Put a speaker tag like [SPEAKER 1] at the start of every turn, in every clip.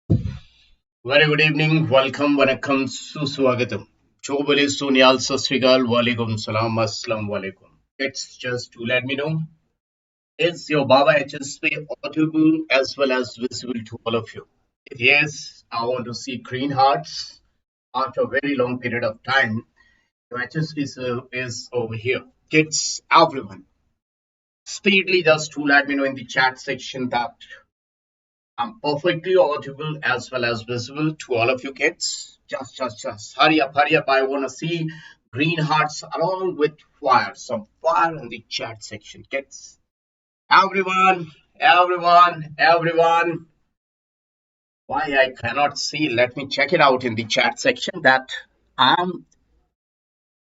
[SPEAKER 1] Very good evening. Welcome. Vanakkam. Suswagatam. Chobale Sunyal Sasrigal. Walaikum Salam. Assalam Walaikum. It's just to let me know. Is your Baba HSP audible as well as visible to all of you? If yes, I want to see green hearts after a very long period of time. Your HSP is over here. Kids, everyone. Speedily just to let me know in the chat section that I'm perfectly audible as well as visible to all of you kids. Just hurry up, hurry up. I want to see green hearts along with fire. Some fire in the chat section, kids. Everyone. Why I cannot see? Let me check it out in the chat section. That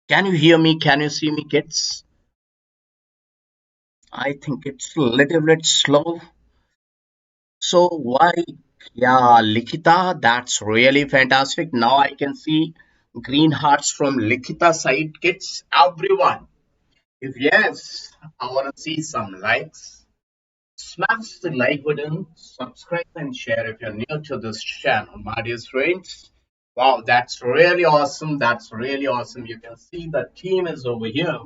[SPEAKER 1] can you hear me? Can you see me, kids? I think it's a little bit slow. So why? Yeah, Likita, that's really fantastic. Now I can see green hearts from Likita side. Kids, everyone. If yes, I want to see some likes. Smash the like button, subscribe and share if you're new to this channel, my dear friends. Wow, that's really awesome. That's really awesome. You can see the team is over here.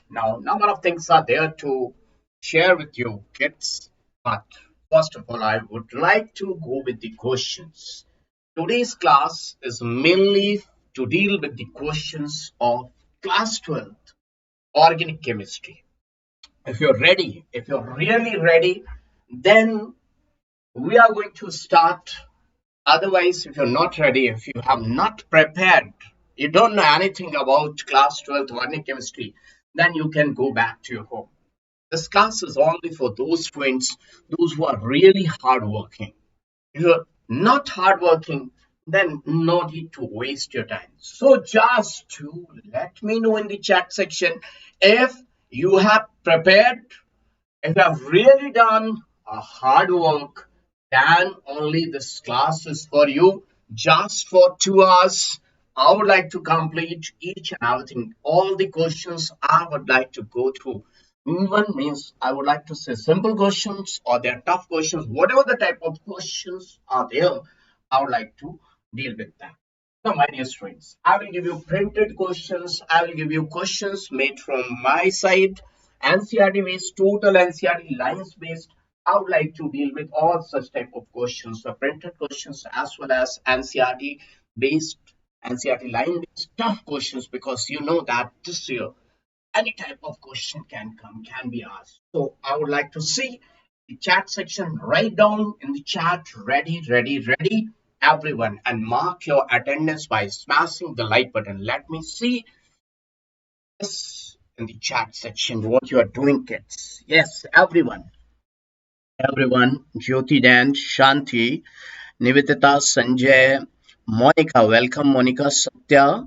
[SPEAKER 1] Now, number of things are there to share with you, kids. But first of all, I would like to go with the questions. Today's class is mainly to deal with the questions of class 12th organic chemistry. If you're ready, if you're really ready, then we are going to start. Otherwise, if you're not ready, if you have not prepared, you don't know anything about class 12th organic chemistry, then you can go back to your home. This class is only for those students, those who are really hardworking. If you're not hardworking, then no need to waste your time. So just to let me know in the chat section if you have prepared, if you have really done a hard work, then only this class is for you. Just for 2 hours, I would like to complete each and everything. All the questions I would like to go through. Even means I would like to say simple questions or they're tough questions, whatever the type of questions are there, I would like to deal with that. Now, my dear students, I will give you printed questions. I will give you questions made from my side, NCRT based, total NCRT lines based. I would like to deal with all such type of questions, the printed questions as well as NCRT based, NCRT line based tough questions, because you know that this year any type of question can come, can be asked. So I would like to see the chat section. Write down in the chat, ready, everyone, and mark your attendance by smashing the like button. Let me see this in the chat section what you are doing, kids. Yes, everyone. Jyoti Dan, Shanti, Nivedita, Sanjay, Monica. Welcome, Monica. Satya,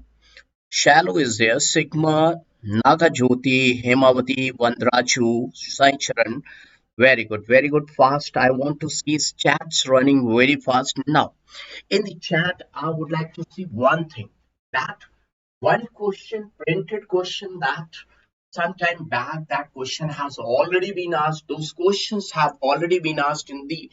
[SPEAKER 1] Shallow is there. Sigma, Naga Jyoti, Hemavati, Vandraju, Sai Charan. Very good. Fast. I want to see chats running very fast now. In the chat, I would like to see one thing, that one question, printed question, that sometime back that question has already been asked. Those questions have already been asked in the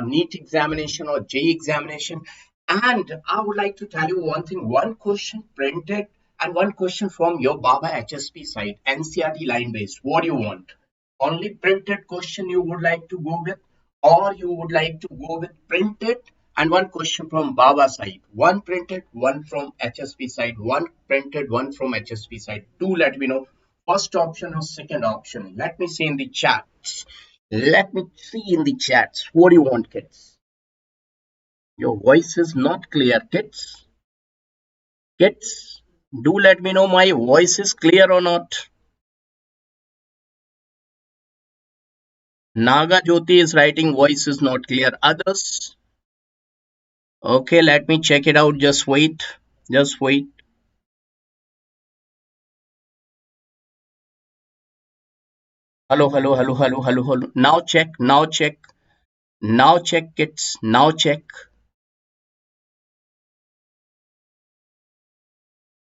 [SPEAKER 1] NEET examination or J examination. And I would like to tell you one thing, one question printed and one question from your Baba HSP side, NCRT line based. What do you want? Only printed question you would like to go with, or you would like to go with printed and one question from Baba side, one printed, one from HSP side, one printed, one from HSP side. Do let me know first option or second option. Let me see in the chats. Let me see in the chats. What do you want, kids? Your voice is not clear, kids. Kids, do let me know my voice is clear or not. Naga Jyoti is writing voice is not clear. Others? Okay, let me check it out. Just wait. Just wait. Hello. Now check. Now check, kids. Now check.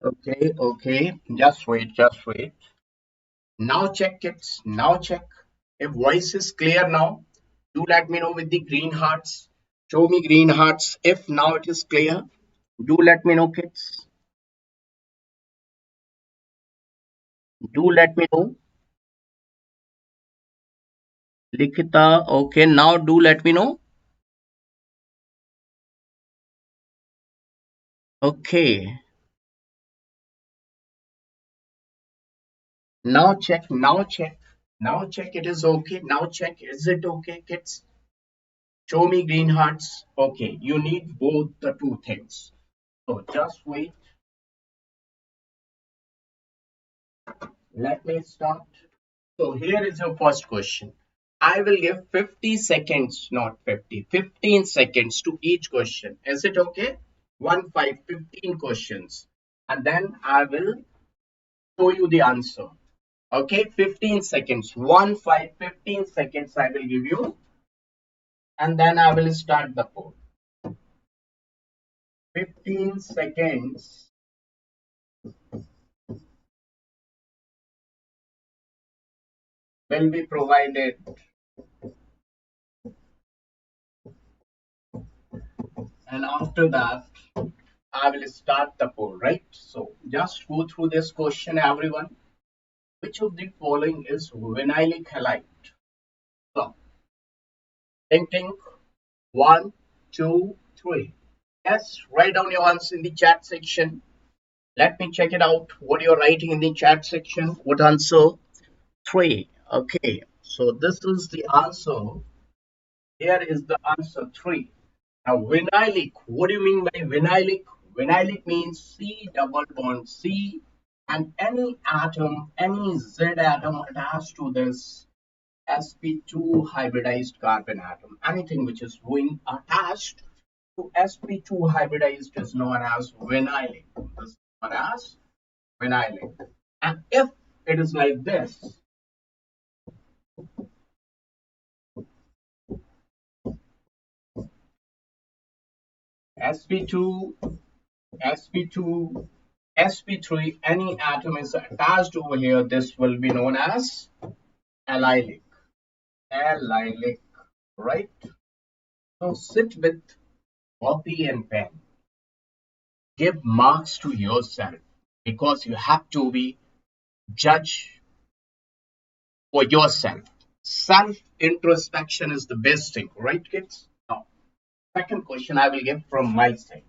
[SPEAKER 1] Okay. Just wait. Now check, kids. Now check. If voice is clear now, do let me know with the green hearts. Show me green hearts if now it is clear. Do let me know, kids. Do let me know. Likita, okay, now do let me know. Okay, now check, now check, now check. It is okay. Now check. Is it okay, kids? Show me green hearts. Okay, you need both the two things. So just wait. Let me start. So here is your first question. I will give 50 seconds, not 50, 15 seconds to each question. Is it okay? 1, 5, 15 questions. And then I will show you the answer. Okay, 15 seconds. 1, 5, 15 seconds I will give you. And then I will start the poll. 15 seconds will be provided. And after that, I will start the poll, right? So just go through this question, everyone. Which of the following is vinylic halide? So, think, think. One, two, three. Yes, write down your answer in the chat section. Let me check it out. What you're writing in the chat section. What answer? Three. Okay. So this is the answer. Here is the answer three. Now, vinylic. What do you mean by vinylic? Vinylic means C double bond C, and any atom, any Z atom attached to this sp2 hybridized carbon atom. Anything which is going attached to sp2 hybridized is known as vinylic. This is known as vinylic. And if it is like this, sp2, sp2, sp3, any atom is attached over here, this will be known as allylic. Allylic, right? So sit with copy and pen. Give marks to yourself because you have to be judge for yourself. Self introspection is the best thing, right, kids? Now, second question I will give from my side.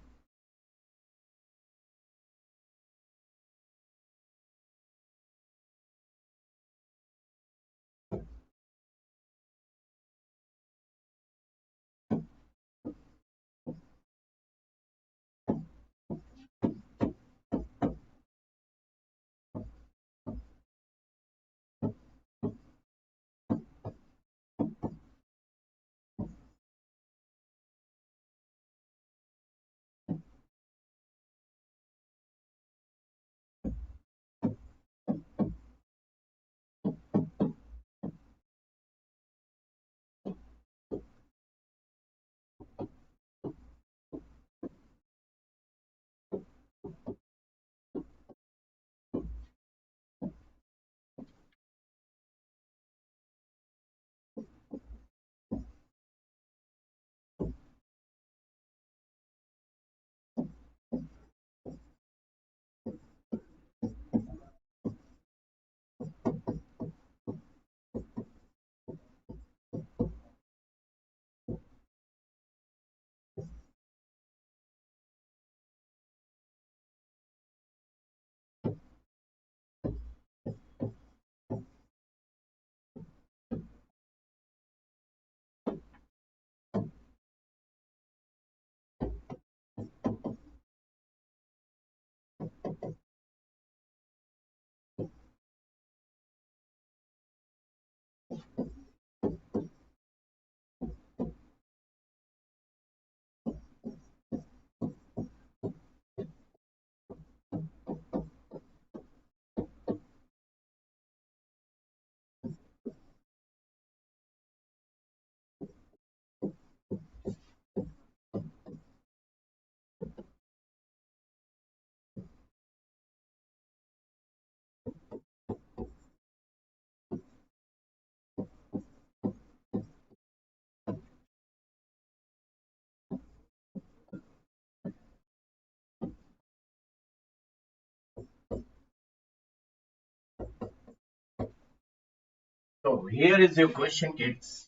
[SPEAKER 1] So here is your question, kids.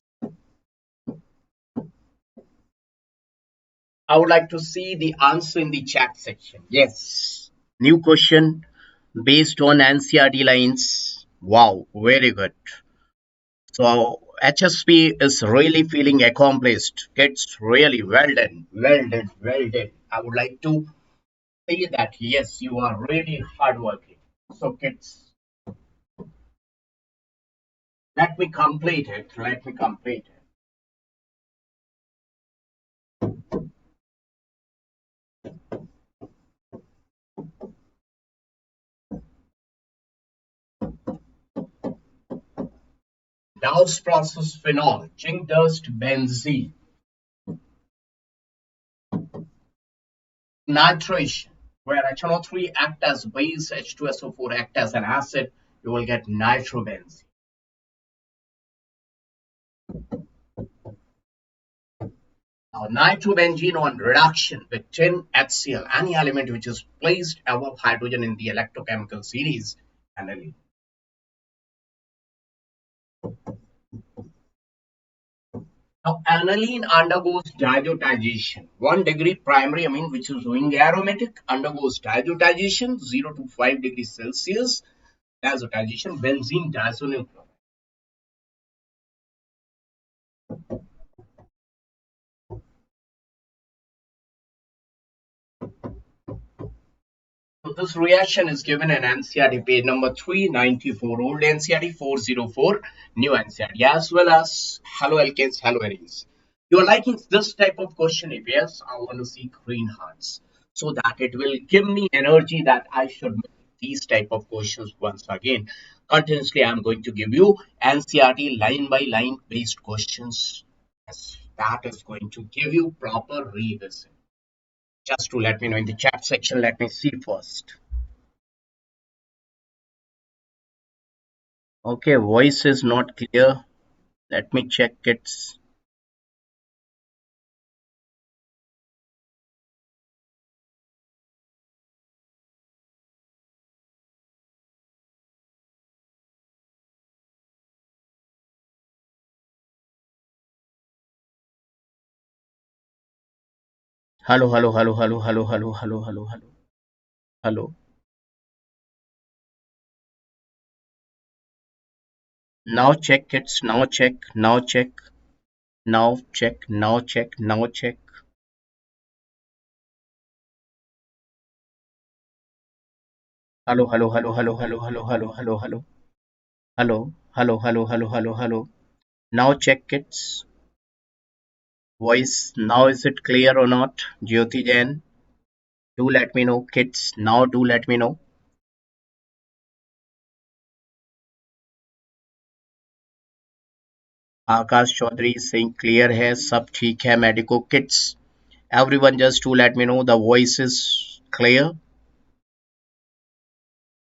[SPEAKER 1] I would like to see the answer in the chat section. Yes. New question based on NCRT lines. Wow, very good. So HSP is really feeling accomplished. Kids, really well done, well done, well done. I would like to say that yes, you are really hardworking. So kids, let me complete it. Let me complete it. Dow's process phenol, zinc dust, benzene, nitration, where HNO3 act as base, H2SO4 act as an acid, you will get nitrobenzene. Now, nitrobenzene on reduction with tin HCl, any element which is placed above hydrogen in the electrochemical series, aniline. Now, aniline undergoes diazotization. 1 degree primary amine, which is wing aromatic, undergoes diazotization, 0 to 5 degrees Celsius. Diazotization, benzene diazonucleotide. So this reaction is given in NCRT page number 394, old NCRT 404, new NCRT, as well as hello alkanes, hello arenes. You are liking this type of question? If yes, I want to see green hearts so that it will give me energy that I should make these type of questions once again. Continuously, I am going to give you NCRT line by line based questions. Yes, that is going to give you proper revision. Just to let me know in the chat section, let me see first. Okay, voice is not clear. Let me check it. Hello, hello, hello, hello, hello, hello, hello, hello, hello, hello. Now check it. Now check. Now check. Now check. Now check. Now check. Hello, hello, hello, hello, hello, hello, hello, hello, hello, hello, hello, hello, hello, hello, hello. Now check its voice. Now is it clear or not? Jyoti Jain, do let me know. Kids, now do let me know. Akash Chaudhary saying clear है सब ठीक है medico kits everyone just to let me know the voice is clear.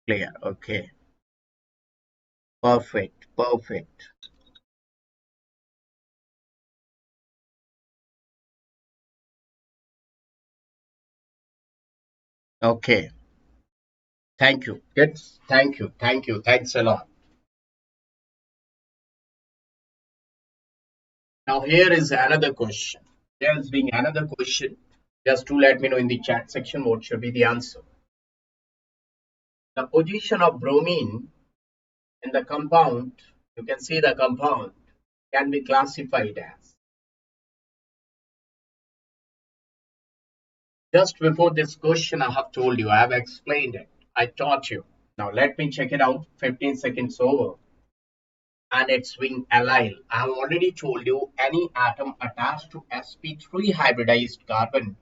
[SPEAKER 1] Clear, okay, perfect, perfect. Okay, thank you kids, thank you, thank you, thanks a lot. Now here is another question. There's being another question. Just to let me know in the chat section what should be the answer. The position of bromine in the compound, you can see the compound can be classified as. Just before this question, I have told you, I have explained it. I taught you. Now let me check it out. 15 seconds over. And it's being allyl. I have already told you any atom attached to sp3 hybridized carbon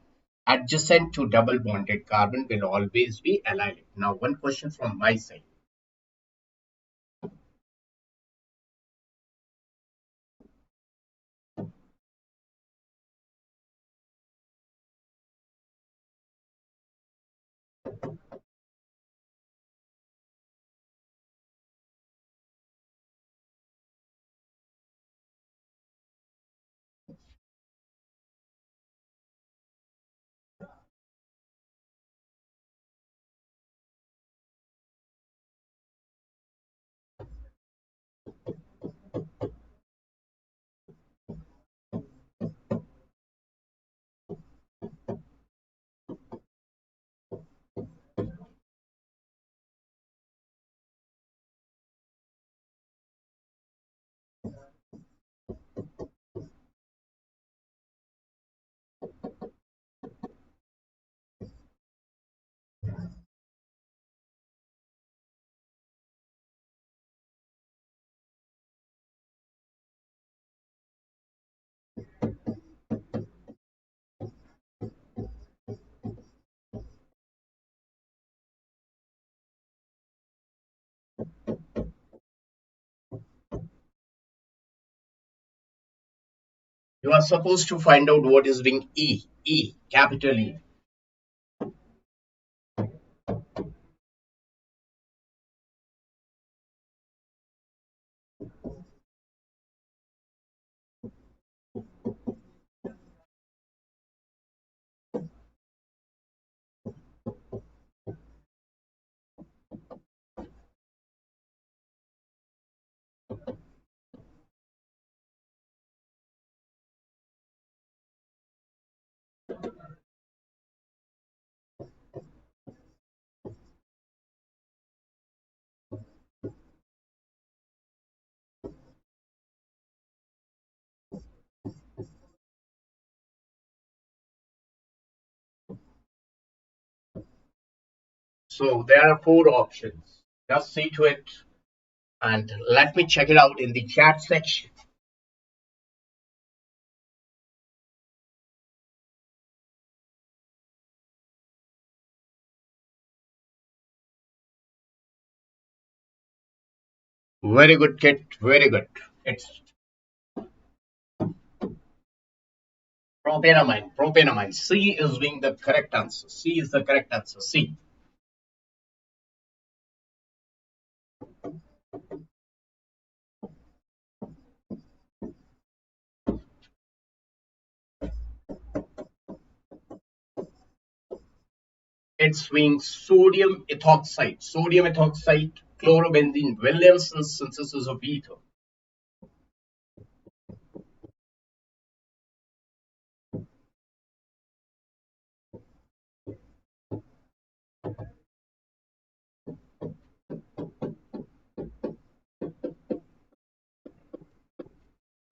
[SPEAKER 1] adjacent to double bonded carbon will always be allylic. Now one question from my side. You are supposed to find out what is ring E, E, capital E. So there are four options. Just see to it and let me check it out in the chat section. Very good, kid. Very good. It's propanamine. Propanamine. C is being the correct answer. C is the correct answer. C. It's being sodium ethoxide. Sodium ethoxide, chlorobenzene, Williamson's synthesis of ether.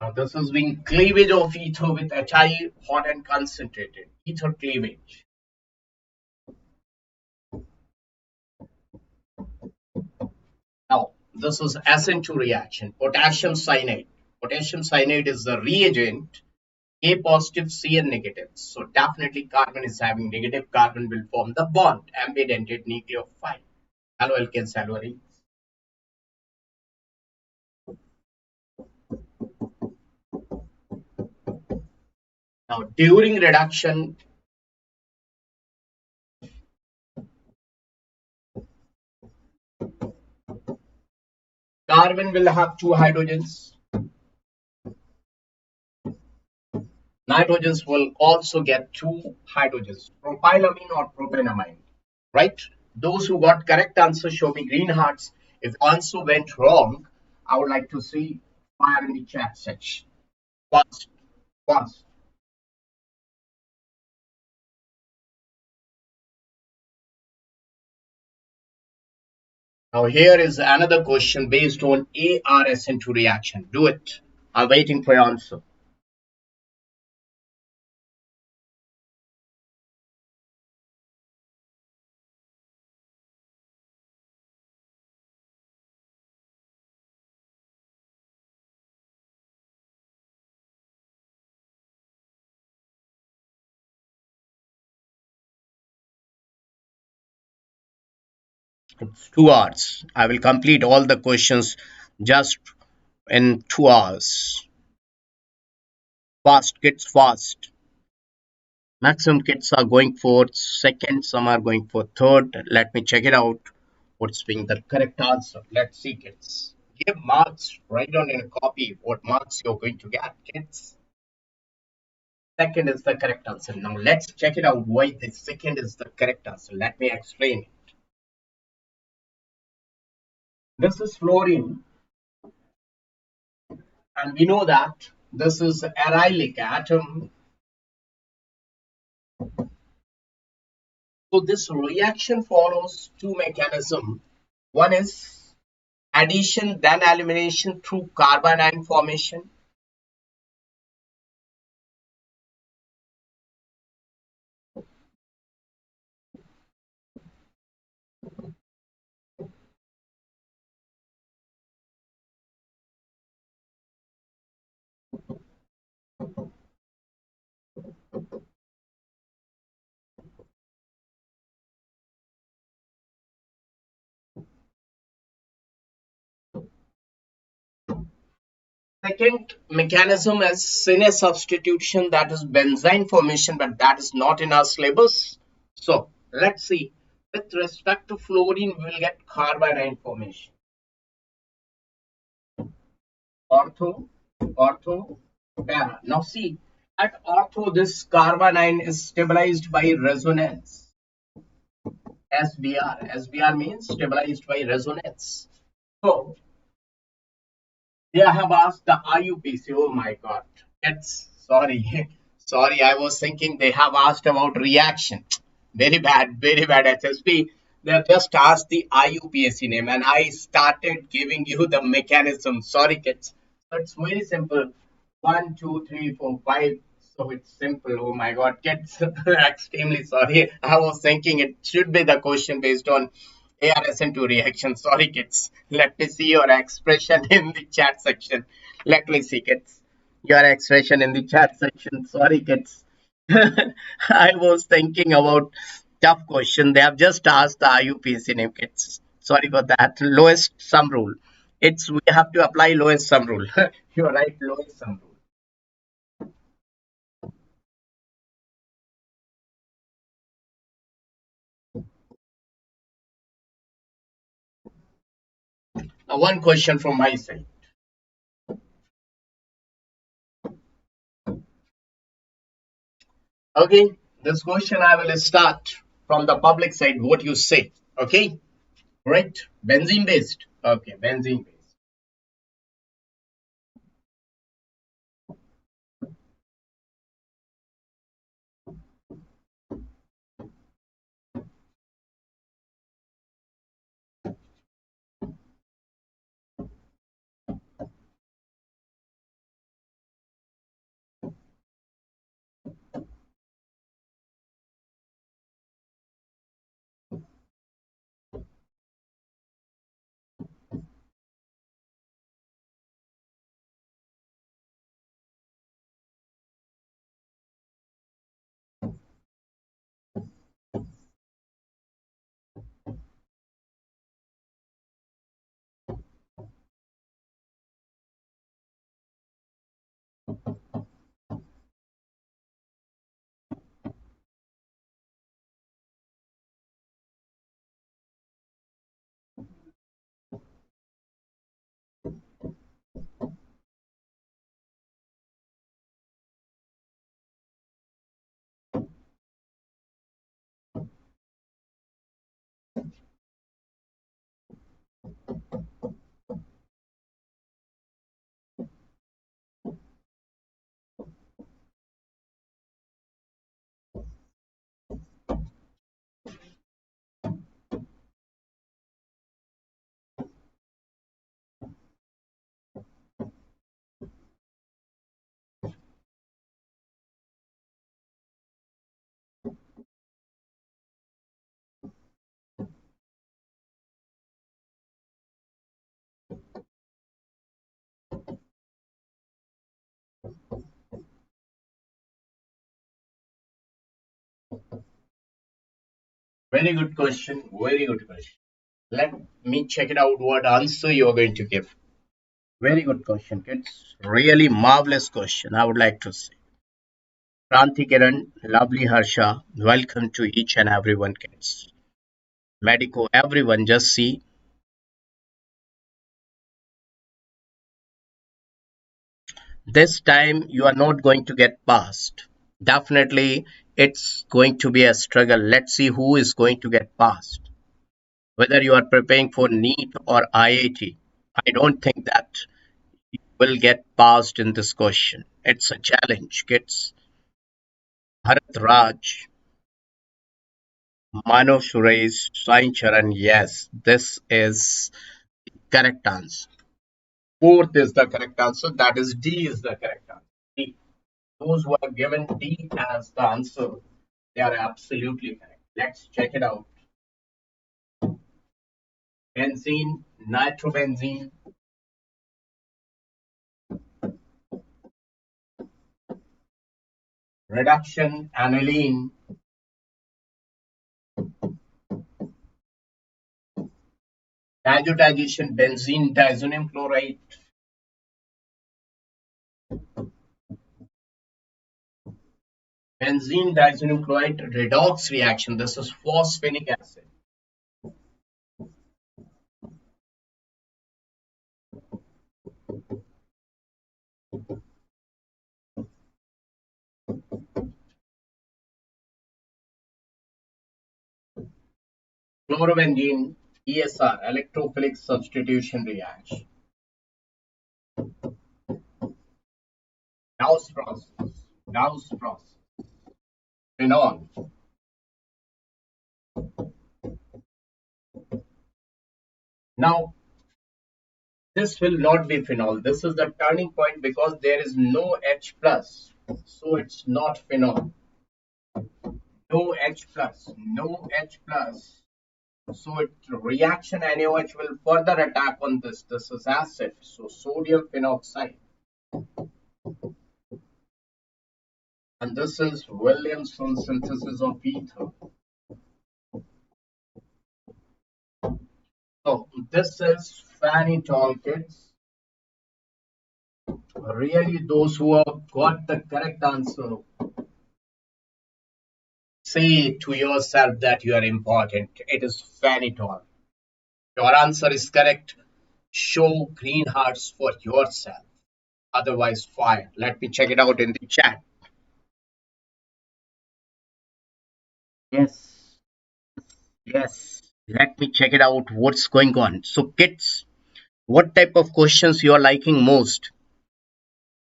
[SPEAKER 1] Now this is being cleavage of ether with HI, hot and concentrated. Ether cleavage. Now this is SN2 reaction. Potassium cyanide. Potassium cyanide is the reagent. A positive, Cn negative. So definitely carbon is having negative. Carbon will form the bond. Ambidentate nucleophile. Hello, alkanes, hello. Now during reduction, carbon will have two hydrogens. Nitrogens will also get two hydrogens. Propylamine or propanamine. Right? Those who got correct answer show me green hearts. If answer went wrong, I would like to see fire in the chat section. Fast, fast. Now here is another question based on ARSN2 reaction. Do it. I'm waiting for your answer. It's 2 hours. I will complete all the questions just in 2 hours. Fast, kids, fast. Maximum kids are going for second, some are going for third. Let me check it out. What's being the correct answer? Let's see, kids. Give marks. Write down in a copy what marks you're going to get, kids. Second is the correct answer. Now let's check it out why the second is the correct answer. Let me explain. This is fluorine, and we know that this is arylic atom. So this reaction follows two mechanisms. One is addition, then elimination through carbon ion formation. Second mechanism is sine substitution, that is benzene formation, but that is not in our syllabus. So let's see. With respect to fluorine, we will get carbanion formation. Ortho, ortho, para. Now see, at ortho, this carbanion is stabilized by resonance. SBR. SBR means stabilized by resonance. So they have asked the IUPAC. Oh my God. It's sorry. Sorry, I was thinking they have asked about reaction. Very bad HSP. They have just asked the IUPAC name and I started giving you the mechanism. Sorry, kids. So it's very simple. One, two, three, four, five. So it's simple. Oh my God, kids. Extremely sorry. I was thinking it should be the question based on ARSN2 reaction. Sorry, kids. Let me see your expression in the chat section. Let me see, kids. Your expression in the chat section. Sorry, kids. I was thinking about tough question. They have just asked the IUPAC name, kids. Sorry for that. Lowest sum rule. It's we have to apply lowest sum rule. You're right, lowest sum rule. Now, one question from my side. Okay, this question I will start from the public side. What you say? Okay, right? Benzene based. Okay, benzene based. Very good question. Very good question. Let me check it out. What answer you are going to give? Very good question, kids. Really marvelous question. I would like to say. Kranti Kiran, lovely Harsha, welcome to each and everyone, kids. Medico, everyone, just see. This time you are not going to get past. Definitely, it's going to be a struggle. Let's see who is going to get past. Whether you are preparing for NEET or IIT, I don't think that you will get past in this question. It's a challenge, kids. Bharat Raj, Mano Suresh, Sai Charan, yes, this is correct answer. Fourth is the correct answer. That is D is the correct answer. D. Those who have given D as the answer, they are absolutely correct. Let's check it out. Benzene, nitrobenzene, reduction, aniline, diazotization, benzene, diazonium chloride, benzene dinucleotide redox reaction. This is phosphenic acid. Chlorobenzene ESR, electrophilic substitution reaction. Gauss process. Gauss process. Phenol. Now, this will not be phenol. This is the turning point because there is no H plus. So it's not phenol. No H plus. No H plus. So it reaction NaOH will further attack on this. This is acid. So sodium phenoxide. And this is Williamson synthesis of ether. So this is Fanny kids. Really, those who have got the correct answer, say to yourself that you are important. It is Fanitol. Your answer is correct. Show green hearts for yourself. Otherwise, fire. Let me check it out in the chat. Yes, yes. Let me check it out. What's going on? So, kids, what type of questions you are liking most?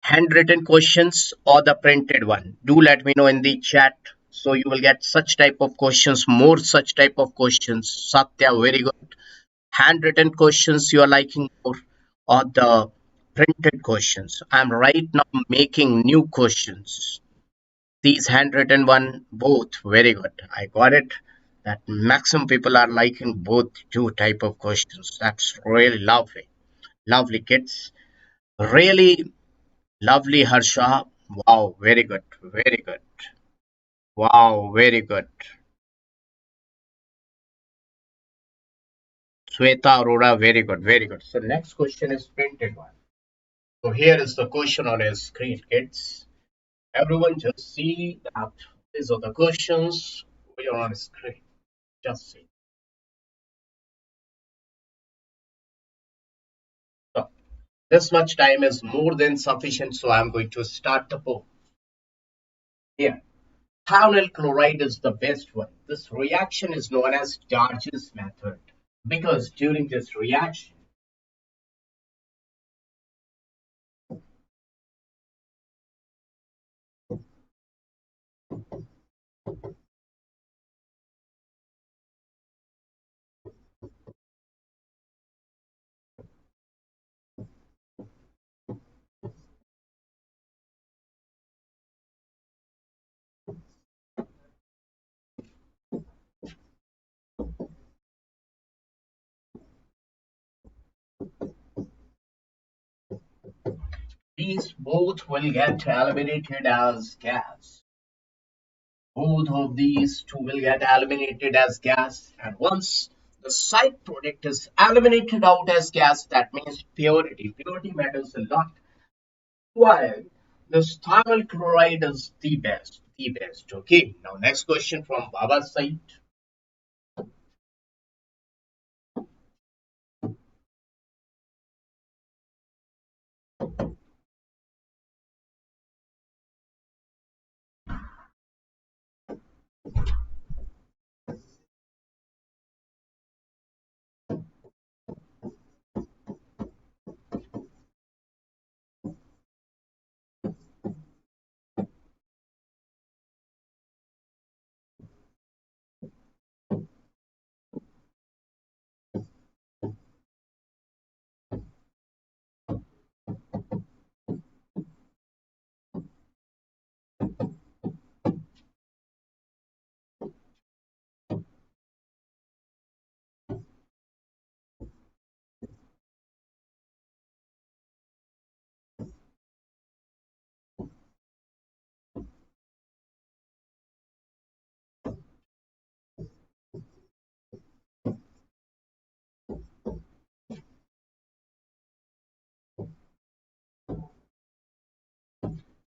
[SPEAKER 1] Handwritten questions or the printed one? Do let me know in the chat. So you will get such type of questions, more such type of questions. Satya, very good. Handwritten questions you are liking more or the printed questions? I'm right now making new questions. These handwritten one, both very good. I got it. That maximum people are liking both two type of questions. That's really lovely. Lovely kids. Really lovely, Harsha. Wow, very good. Very good. Wow, very good. Sweta Arora, very good. Very good. So next question is printed one. So here is the question on your screen, kids. Everyone just see that these are the questions we are on screen. Just see. So this much time is more than sufficient, so I'm going to start the poll. Here, thionyl chloride is the best one. This reaction is known as Darge's method because during this reaction, these both will get eliminated as gas. Both of these two will get eliminated as gas, and once the side product is eliminated out as gas, that means purity. Purity matters a lot. Why? This thionyl chloride is the best. The best. Okay. Now next question from Baba's side.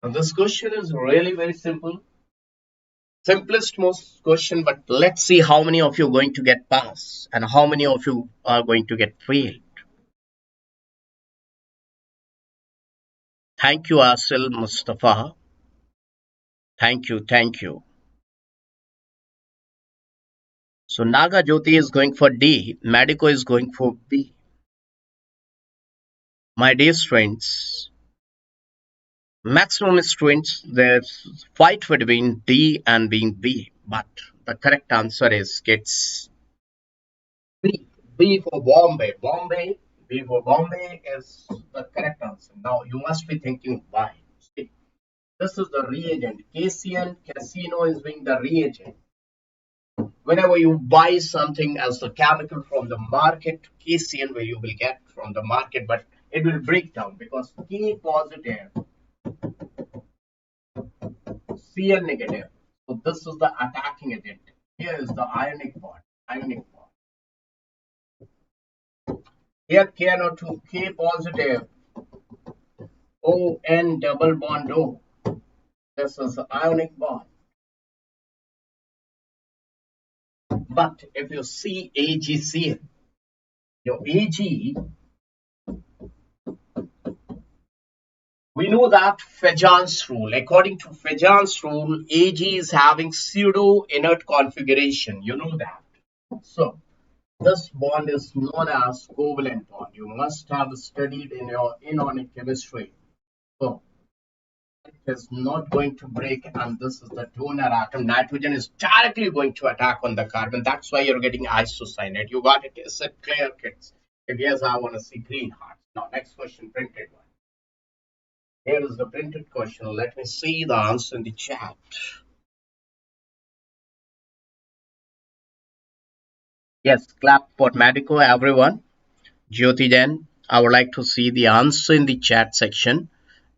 [SPEAKER 1] Now this question is really very simple. Simplest most question, but let's see how many of you are going to get pass and how many of you are going to get fail. Thank you, Asil Mustafa. Thank you, thank you. So Naga Jyoti is going for D, Medico is going for B. My dear students, maximum students, there's fight between D and being B, but the correct answer is gets B. B for Bombay. B for Bombay is the correct answer. Now you must be thinking why. See, this is the reagent. KCN, casino is being the reagent. Whenever you buy something as the chemical from the market, KCN where you will get from the market, but it will break down because K positive, Cn negative. So this is the attacking agent. Here is the ionic bond. Ionic bond. Here KNO2, K positive, O N double bond O. This is the ionic bond. But if you see AgCl, your Ag, we know that Fajan's rule. According to Fajan's rule, Ag is having pseudo inert configuration. You know that. So this bond is known as covalent bond. You must have studied in your inorganic chemistry. So it is not going to break, and this is the donor atom. Nitrogen is directly going to attack on the carbon. That's why you're getting isocyanate. You got it? Is it clear, kids? If yes, I want to see green hearts. Now, next question, printed one. Here is the printed question. Let me see the answer in the chat. Yes, clap for Medico, everyone. Jyoti Jain, I would like to see the answer in the chat section.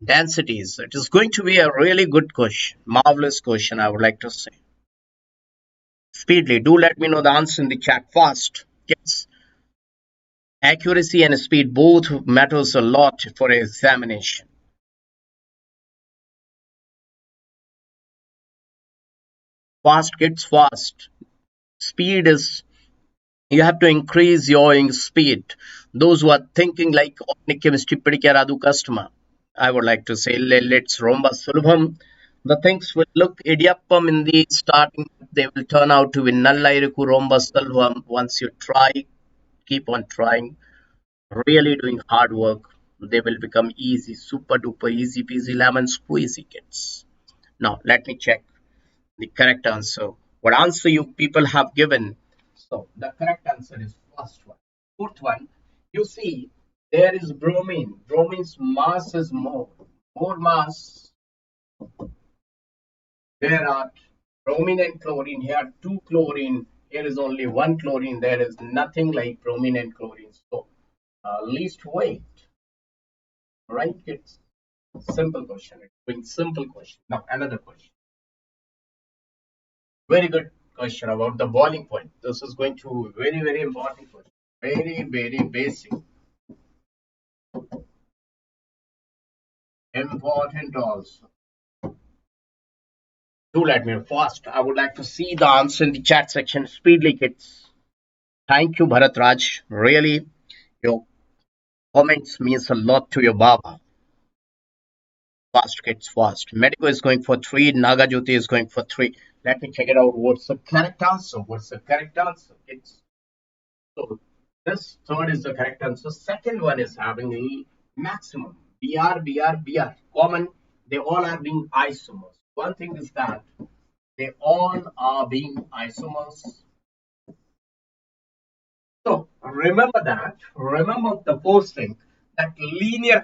[SPEAKER 1] Densities. It is going to be a really good question. Marvelous question, I would like to say. Speedily, do let me know the answer in the chat fast. Yes, accuracy and speed both matters a lot for examination. Fast gets fast. Speed is you have to increase your speed. Those who are thinking like organic chemistry Pidikyaradu customer, I would like to say let's romba sulbham. The things will look idiyappam in the starting, they will turn out to be nallairuku romba sulbham once you try, keep on trying, really doing hard work, they will become easy, super duper easy peasy lemon squeezy kids. Now let me check the correct answer. What answer you people have given? So the correct answer is first one. Fourth one, you see there is bromine. Bromine's mass is more. More mass. There are bromine and chlorine. Here two chlorine. Here is only one chlorine. There is nothing like bromine and chlorine. So least weight. Right, kids? Simple question. It's being simple question. Now another question. Very good question about the boiling point. This is going to be very important question. Very basic. Important also. Do let me know fast. I would like to see the answer in the chat section. Speedily, kids. Thank you, Bharat Raj. Really, your comments means a lot to your Baba. Fast, kids, fast. Medico is going for 3. Naga Jyoti is going for 3. Let me check it out. What's the correct answer? What's the correct answer? It's so this third is the correct answer. Second one is having a maximum. BR. Common. They all are being isomers. One thing is that they all are being isomers. So remember that. Remember the first thing that linear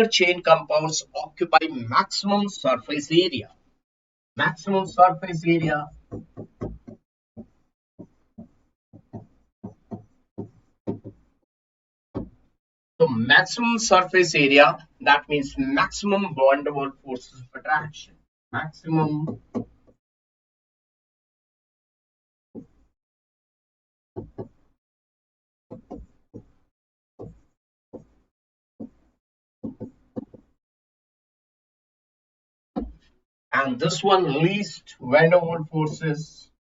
[SPEAKER 1] chain compounds occupy maximum surface area. Maximum surface area. So maximum surface area, that means maximum van der Waals forces of attraction. Maximum And this one, least van der Waals forces.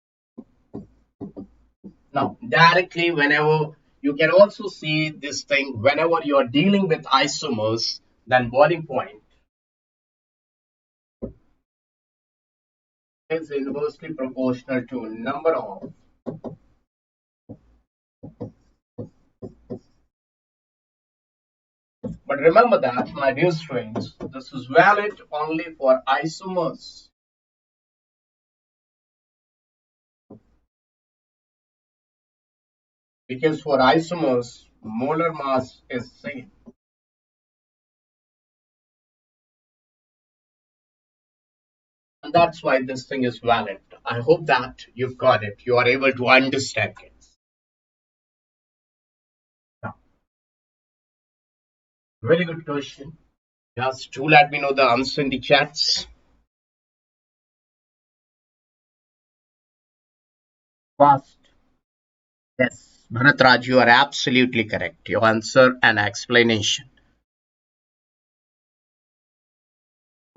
[SPEAKER 1] Now, directly, whenever you can also see this thing, whenever you are dealing with isomers, then boiling point is inversely proportional to number of. But remember that, my dear students, this is valid only for isomers. Because for isomers, molar mass is same. And that's why this thing is valid. I hope that you've got it. You are able to understand it. Now, very good question. Just do let me know the answer in the chats. Fast. Yes, Bharatraj, you are absolutely correct. Your answer and explanation.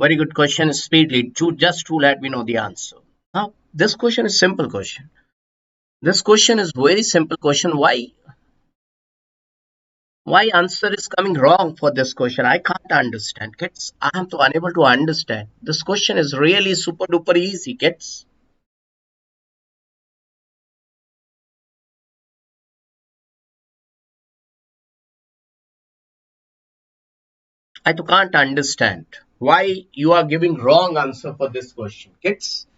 [SPEAKER 1] Very good question. Speedily, just to let me know the answer. Now, this question is simple question. This question is very simple question. Why answer is coming wrong for this question? I can't understand, kids. I am unable to understand. This question is really super duper easy, kids. I can't understand why you are giving wrong answer for this question, kids.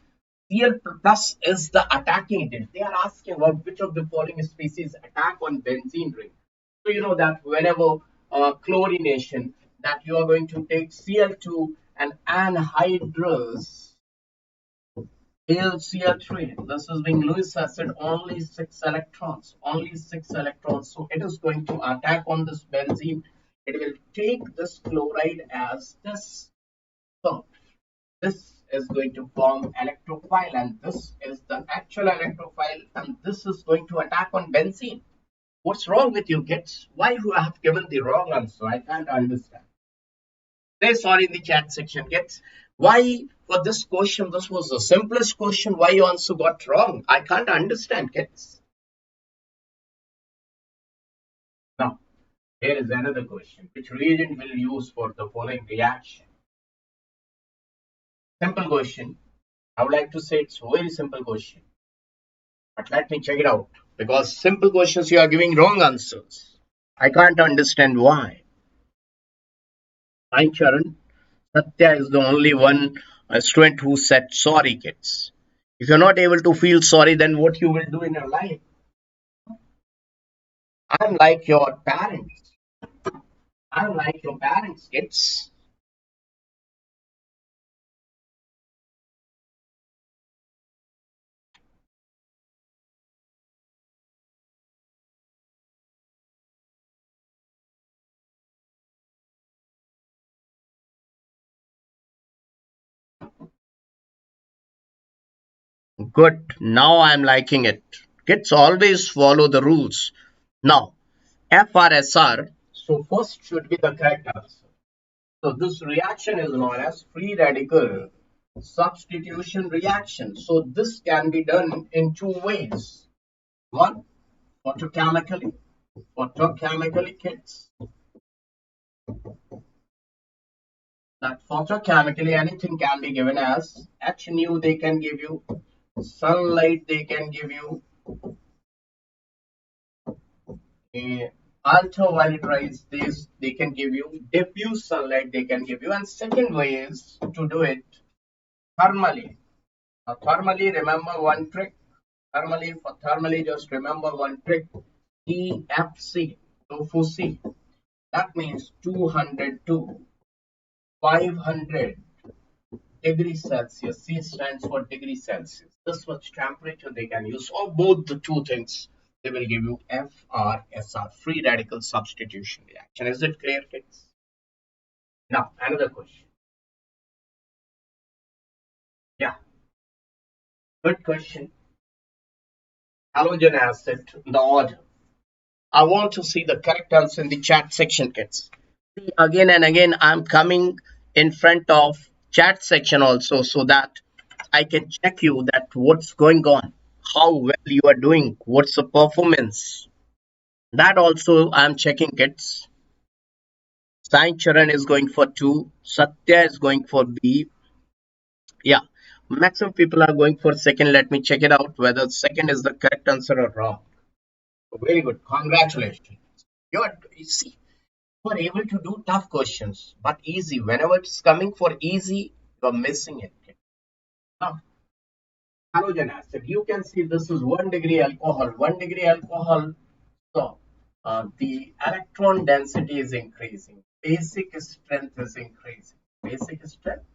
[SPEAKER 1] Cl plus is the attacking agent. They are asking about which of the following species attack on benzene ring. So you know that whenever chlorination, that you are going to take Cl2 and anhydrous HCl3. This is being Lewis acid, only 6 electrons, only 6 electrons. So it is going to attack on this benzene. It will take this chloride as this. So this is going to form electrophile, and this is the actual electrophile, and this is going to attack on benzene. What's wrong with you kids? Why you have given the wrong answer? I can't understand. Say sorry in the chat section, kids. Why for this question? This was the simplest question. Why you answer got wrong? I can't understand, kids. Now, here is another question. Which reagent will you use for the following reaction? Simple question. I would like to say it's a very simple question. But let me check it out. Because simple questions you are giving wrong answers. I can't understand why. Hi Charan. Satya is the only one student who said sorry, kids. If you're not able to feel sorry, then what you will do in your life? I'm like your parents. I'm like your parents, kids. Good. Now I'm liking it. Kids always follow the rules. Now, FRSR. So first should be the correct answer. So this reaction is known as free radical substitution reaction. So this can be done in two ways. One, photochemically. Photochemically, kids. That photochemically anything can be given as H nu they can give you, sunlight they can give you, a ultraviolet rays they can give you, diffuse sunlight they can give you, and second way is to do it thermally. Now, thermally, remember one trick. For thermally, just remember one trick. TFC, tofu C. That means 200 to 500 degrees Celsius. C stands for degree Celsius. This much temperature they can use, or both the two things. They will give you FRSR, free radical substitution reaction. Is it clear, kids? Now, another question. Yeah, good question. Halogen acid, the order. I want to see the correct answer in the chat section, kids. See, again and again, I'm coming in front of chat section also, so that I can check you that what's going on, how well you are doing, what's the performance. That also I'm checking it. Sai Charan is going for 2. Satya is going for B. Yeah. Maximum people are going for second. Let me check it out whether second is the correct answer or wrong. Very good. Congratulations. You see, you are able to do tough questions, but easy. Whenever it's coming for easy, you are missing it. Now, halogen acid. You can see this is 1 degree alcohol. 1 degree alcohol. So, the electron density is increasing. Basic strength is increasing. Basic strength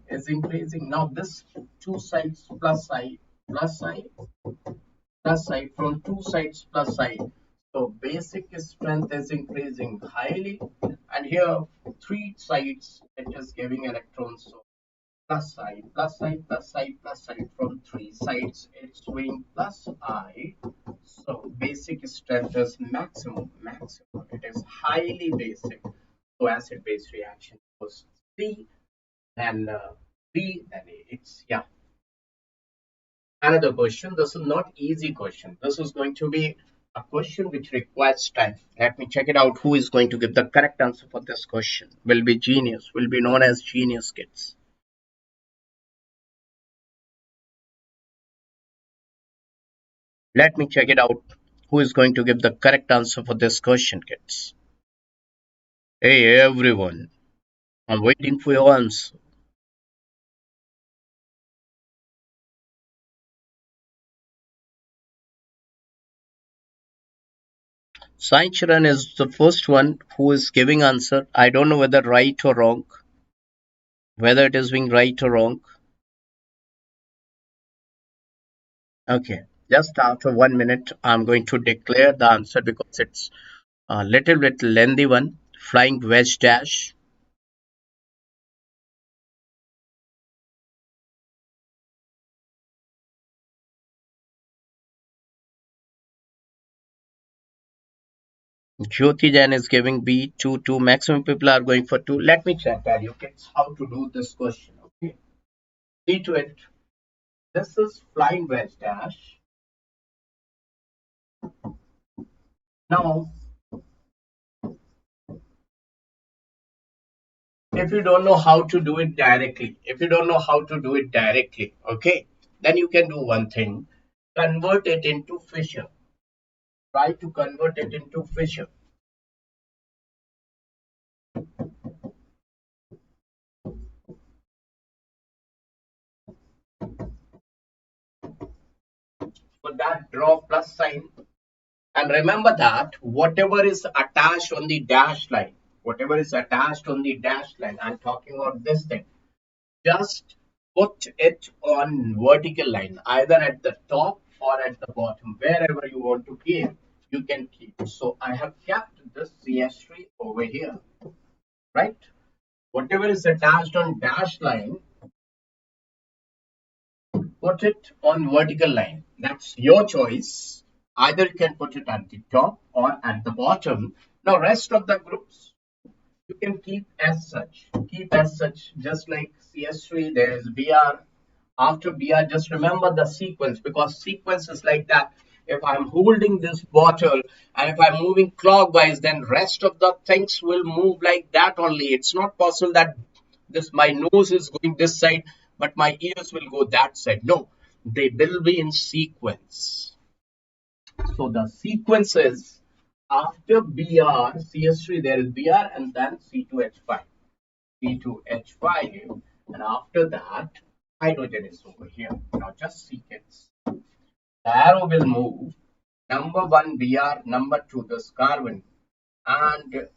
[SPEAKER 1] is increasing. Now this two sides plus side plus side from two sides plus side. So basic strength is increasing highly, and here three sides it is giving electrons. So plus side plus side plus side plus side from three sides it's showing plus I. So basic strength is maximum. It is highly basic. So acid base reaction was C and B and A. It's yeah. Another question. This is not easy question. This is going to be a question which requires time. Let me check it out. Who is going to give the correct answer for this question? Will be genius. Will be known as genius kids. Let me check it out. Who is going to give the correct answer for this question, kids? Hey everyone, I'm waiting for your answer. Sai Charan is the first one who is giving answer. I don't know whether right or wrong. Whether it is being right or wrong. Okay. Just after 1 minute, I'm going to declare the answer because it's a little bit lengthy one. Flying wedge dash. Jyoti Jain is giving B 2. Maximum people are going for 2. Let me check that you kids how to do this question. Okay. See to it. This is flying wedge dash. Now, if you don't know how to do it directly, okay, then you can do one thing. Convert it into Fisher. Try to convert it into Fisher. For that, draw plus sign. And remember that whatever is attached on the dash line, I'm talking about this thing, just put it on vertical line, either at the top or at the bottom, wherever you want to keep, you can keep. So I have kept this CS3 over here, right? Whatever is attached on dash line, put it on vertical line. That's your choice. Either you can put it at the top or at the bottom. Now rest of the groups you can keep as such. Just like CS3, there is BR. After BR, just remember the sequence, because sequence is like that. If I'm holding this bottle and if I'm moving clockwise, then rest of the things will move like that only. It's not possible that this my nose is going this side, but my ears will go that side. No, they will be in sequence. So the sequence is after BR, CS3, there is BR and then C2H5. C2H5, and after that, hydrogen is over here. Now just see it. The arrow will move. Number one BR, number two this carbon, and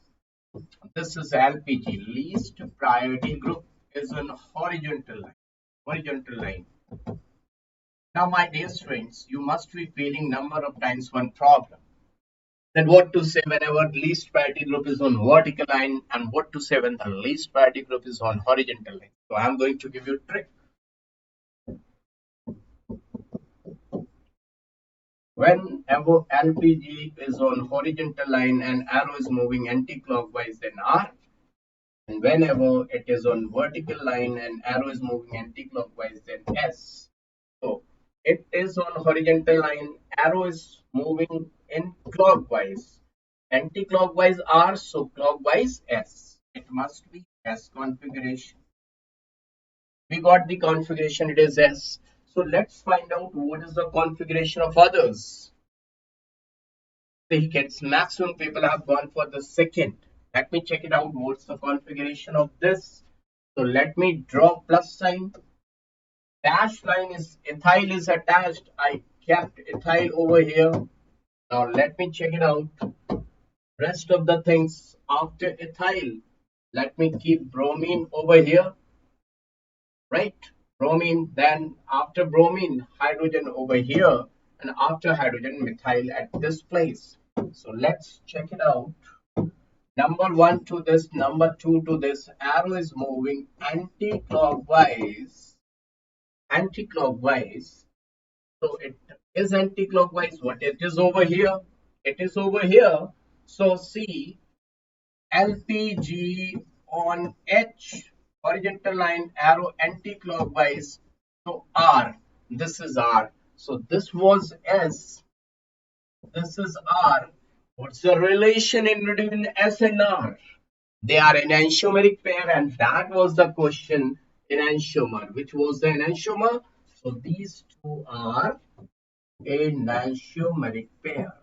[SPEAKER 1] this is LPG. Least priority group is on horizontal line. Horizontal line. Now, my dear students, you must be feeling number of times one problem. Then what to say whenever least priority group is on vertical line, and what to say when the least priority group is on horizontal line. So I'm going to give you a trick. Whenever LPG is on horizontal line and arrow is moving anti-clockwise, then R. And whenever it is on vertical line and arrow is moving anti-clockwise, then S. So it is on horizontal line, arrow is moving in clockwise. Anti-clockwise R, so clockwise S. It must be S configuration. We got the configuration, it is S. So let's find out what is the configuration of others. See, kids, maximum people have gone for the second. Let me check it out. What's the configuration of this? So let me draw plus sign. Dash line is ethyl is attached. I kept ethyl over here. Now let me check it out. Rest of the things after ethyl. Let me keep bromine over here. Right? Bromine. Then after bromine, hydrogen over here. And after hydrogen, methyl at this place. So let's check it out. Number one to this, number two to this. Arrow is moving anti-clockwise. Anti-clockwise. So it is anti-clockwise. What it is over here? It is over here. So see, LPG on H, horizontal line, arrow anti-clockwise. So R, this is R. So this was S, this is R. What's the relation in between S and R? They are enantiomeric pair, and that was the question. Enantiomer. Which was the enantiomer? So these two are enantiomeric pair.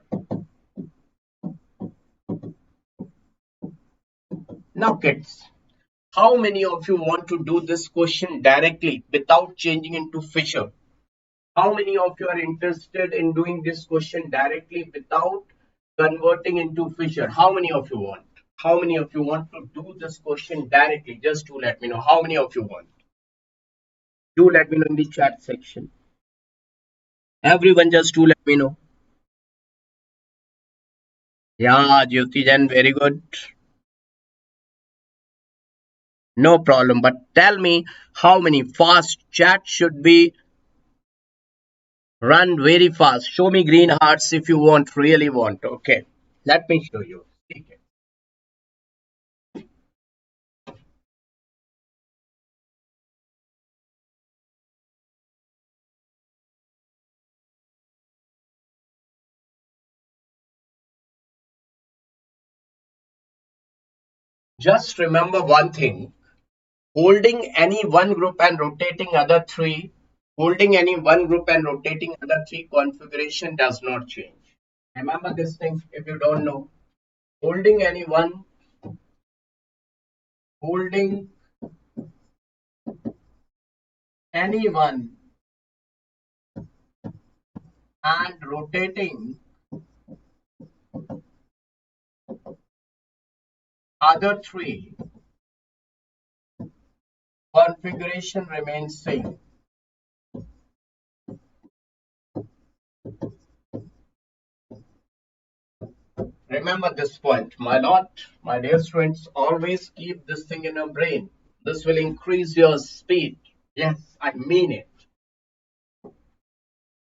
[SPEAKER 1] Now kids, how many of you want to do this question directly without changing into fissure? How many of you are interested in doing this question directly without converting into fissure? How many of you want? How many of you want to do this question directly? Just to let me know. How many of you want? Do let me know in the chat section. Everyone just do let me know. Yeah, Jyoti Jan, very good. No problem. But tell me how many fast chat should be run very fast. Show me green hearts if you want, really want. Okay. Let me show you. Okay. Just remember one thing. Holding any one group and rotating other three, holding any one group and rotating other three configuration does not change. Remember this thing if you don't know. Holding any one, holding any one and rotating other three, configuration remains same. Remember this point, my lord, my dear students, always keep this thing in your brain. This will increase your speed. Yes, I mean it.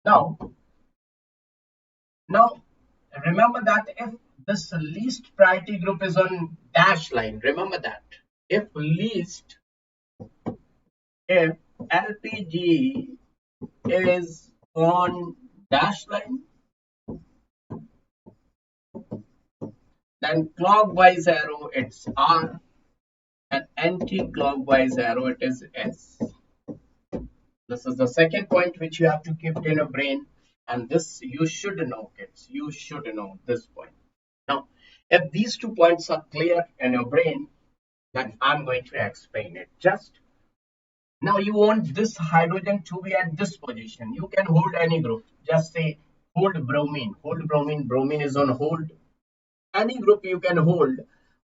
[SPEAKER 1] Now, remember that if this least priority group is on dash line, remember that. If LPG is on dash line, then clockwise arrow it's R and anti-clockwise arrow it is S. This is the second point which you have to keep in your brain, and this you should know, kids. You should know this point. Now, if these 2 points are clear in your brain, then I'm going to explain it. Just now, you want this hydrogen to be at this position. You can hold any group. Just say hold bromine. Hold bromine. Bromine is on hold. Any group you can hold.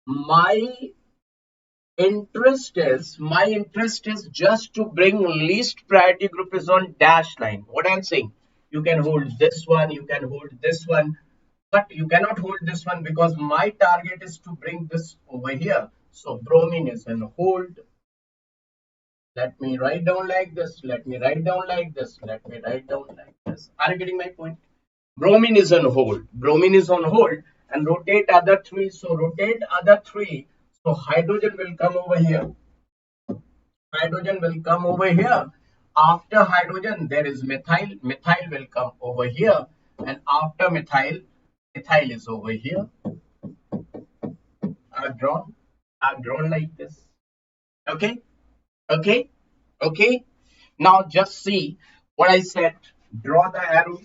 [SPEAKER 1] My interest is just to bring least priority group is on dash line. What I'm saying, you can hold this one, you can hold this one, but you cannot hold this one because my target is to bring this over here. So bromine is on hold. Let me write down like this. Let me write down like this. Let me write down like this. Are you getting my point? Bromine is on hold. Bromine is on hold and rotate other three. So rotate other three. So hydrogen will come over here. Hydrogen will come over here. After hydrogen, there is methyl. Methyl will come over here. And after methyl, methyl is over here. I've drawn. I've drawn like this. Okay. Okay. Okay. Now just see what I said. Draw the arrow.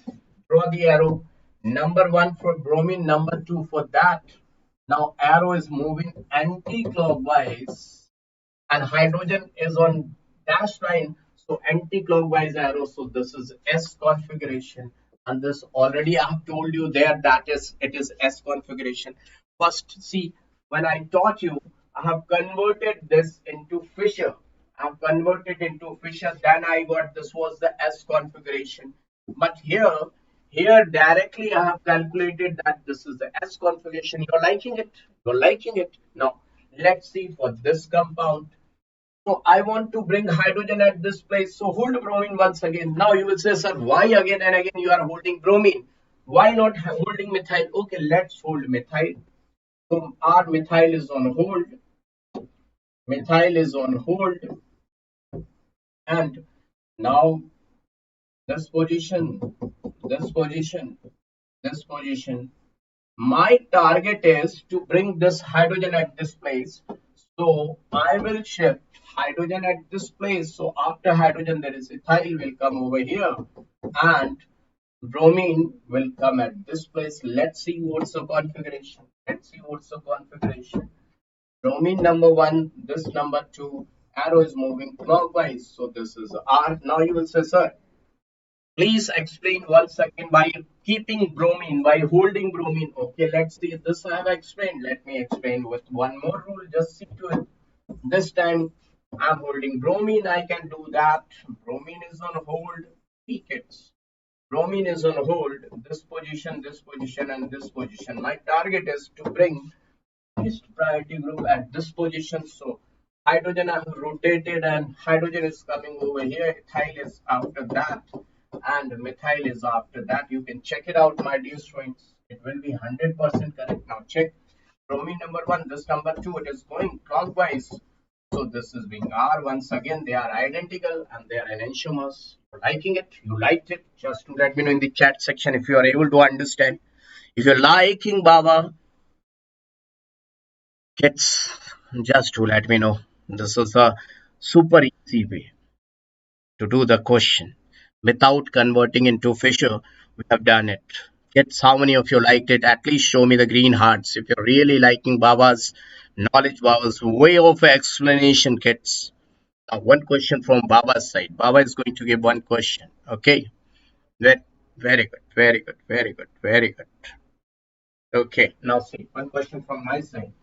[SPEAKER 1] Draw the arrow. Number one for bromine. Number two for that. Now arrow is moving anti-clockwise and hydrogen is on dash line, so anti-clockwise arrow. So this is S configuration, and this already I have told you there that is it is S configuration. First, see, when I taught you, I have converted this into Fisher. I have converted into Fisher. Then I got this was the S configuration. But here directly I have calculated that this is the S configuration. You're liking it? You're liking it? Now let's see for this compound. So I want to bring hydrogen at this place. So hold bromine once again. Now you will say, sir, why again and again you are holding bromine? Why not holding methyl? Okay, let's hold methyl. So our methyl is on hold. Methyl is on hold. And now this position, this position, this position. My target is to bring this hydrogen at this place. So I will shift hydrogen at this place. So after hydrogen, there is ethyl will come over here and bromine will come at this place. Let's see what's the configuration. Let's see what's the configuration. Bromine number one, this number two, arrow is moving clockwise. So this is R. Now you will say, sir, please explain once again by keeping bromine, by holding bromine. Okay, let's see. This I have explained. Let me explain with one more rule. Just see to it. This time I'm holding bromine. I can do that. Bromine is on hold. Peek it. Bromine is on hold. This position, and this position. My target is to bring least priority group at this position. So hydrogen I have rotated and hydrogen is coming over here. Ethyl is after that and methyl is after that. You can check it out, my dear students. It will be 100% correct. Now check bromine number one, this number two, it is going clockwise. So this is being R. Once again, they are identical and they are enantiomers. You're liking it? You liked it? Just to let me know in the chat section if you are able to understand. If you're liking Baba, kids, just to let me know. This is a super easy way to do the question without converting into Fisher. We have done it. Kids, how many of you liked it? At least show me the green hearts if you're really liking Baba's knowledge, Baba's way of explanation, kids. Now, one question from Baba's side. Baba is going to give one question. Okay. Very, very good. Very good. Very good. Very good. Okay. Now, see, one question from my side.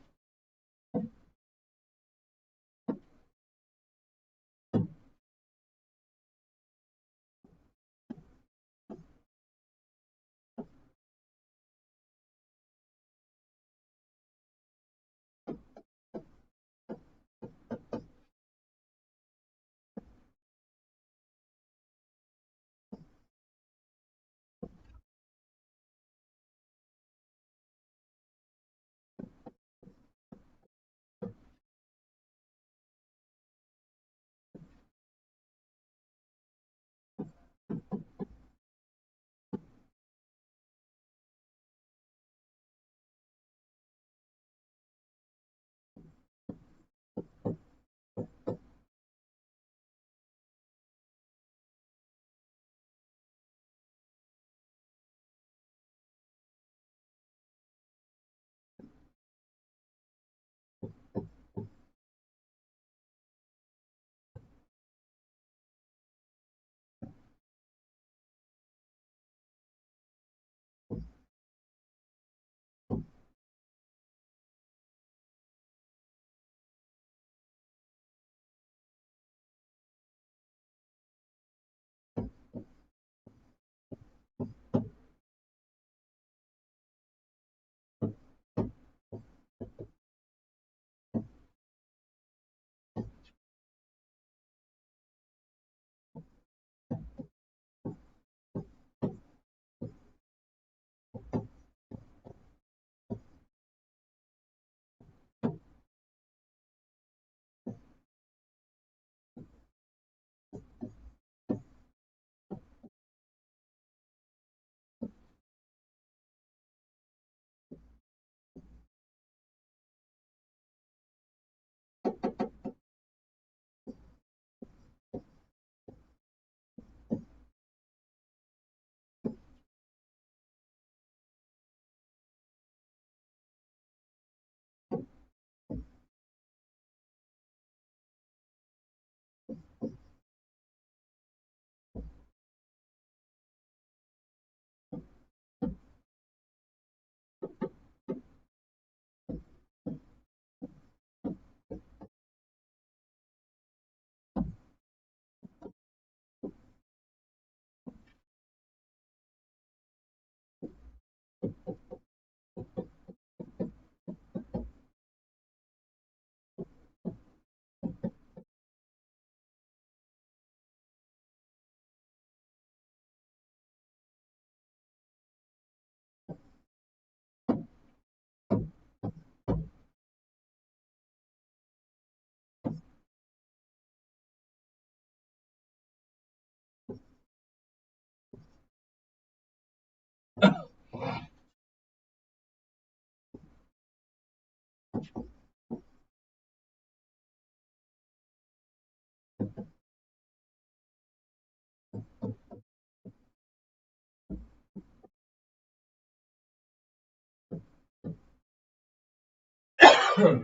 [SPEAKER 1] Tell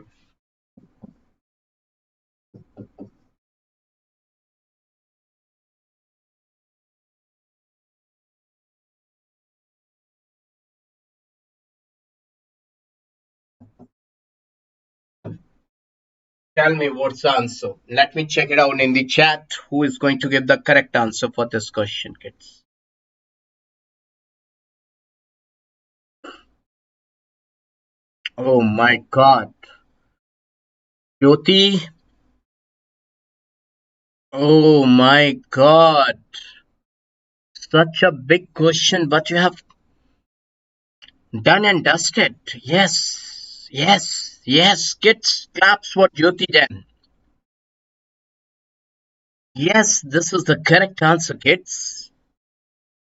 [SPEAKER 1] me what's the answer. Let me check it out in the chat. Who is going to give the correct answer for this question, kids? Oh my God. Jyoti. Oh my God. Such a big question, but you have done and dusted. Yes. Yes. Yes. Kids, claps for Jyoti then. Yes, this is the correct answer, kids.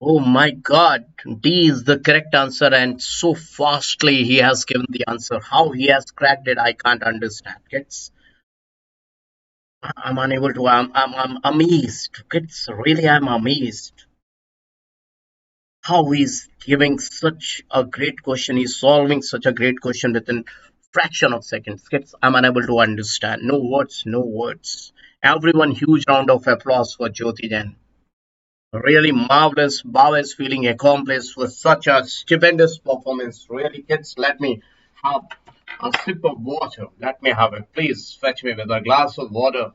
[SPEAKER 1] Oh my God, D is the correct answer, and so fastly he has given the answer. How he has cracked it, I can't understand, kids. I'm unable to. I'm amazed, kids. Really, I'm amazed. How he's giving such a great question. He's solving such a great question within fraction of seconds, kids. I'm unable to understand. No words, no words. Everyone, huge round of applause for Jyoti then. Really marvelous. Bow is feeling accomplished with such a stupendous performance. Really, kids, let me have a sip of water. Let me have it. Please fetch me with a glass of water.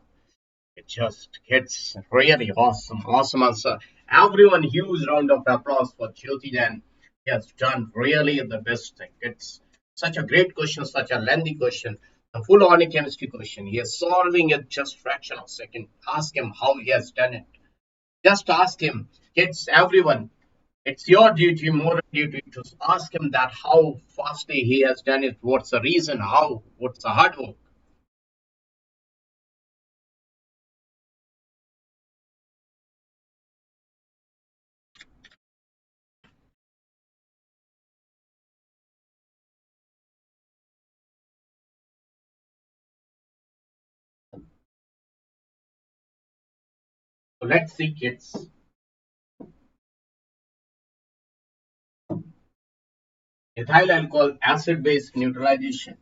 [SPEAKER 1] It just gets really awesome. Awesome answer. Everyone, huge round of applause for Jyoti then. He has done really the best thing. It's such a great question, such a lengthy question. A full on chemistry question. He is solving it just fraction of a second. Ask him how he has done it. Just ask him. Kids, everyone, it's your duty, moral duty, to ask him that how fastly he has done it, what's the reason, how, what's the hard work. So let's see, kids. Ethyl alcohol acid base neutralization.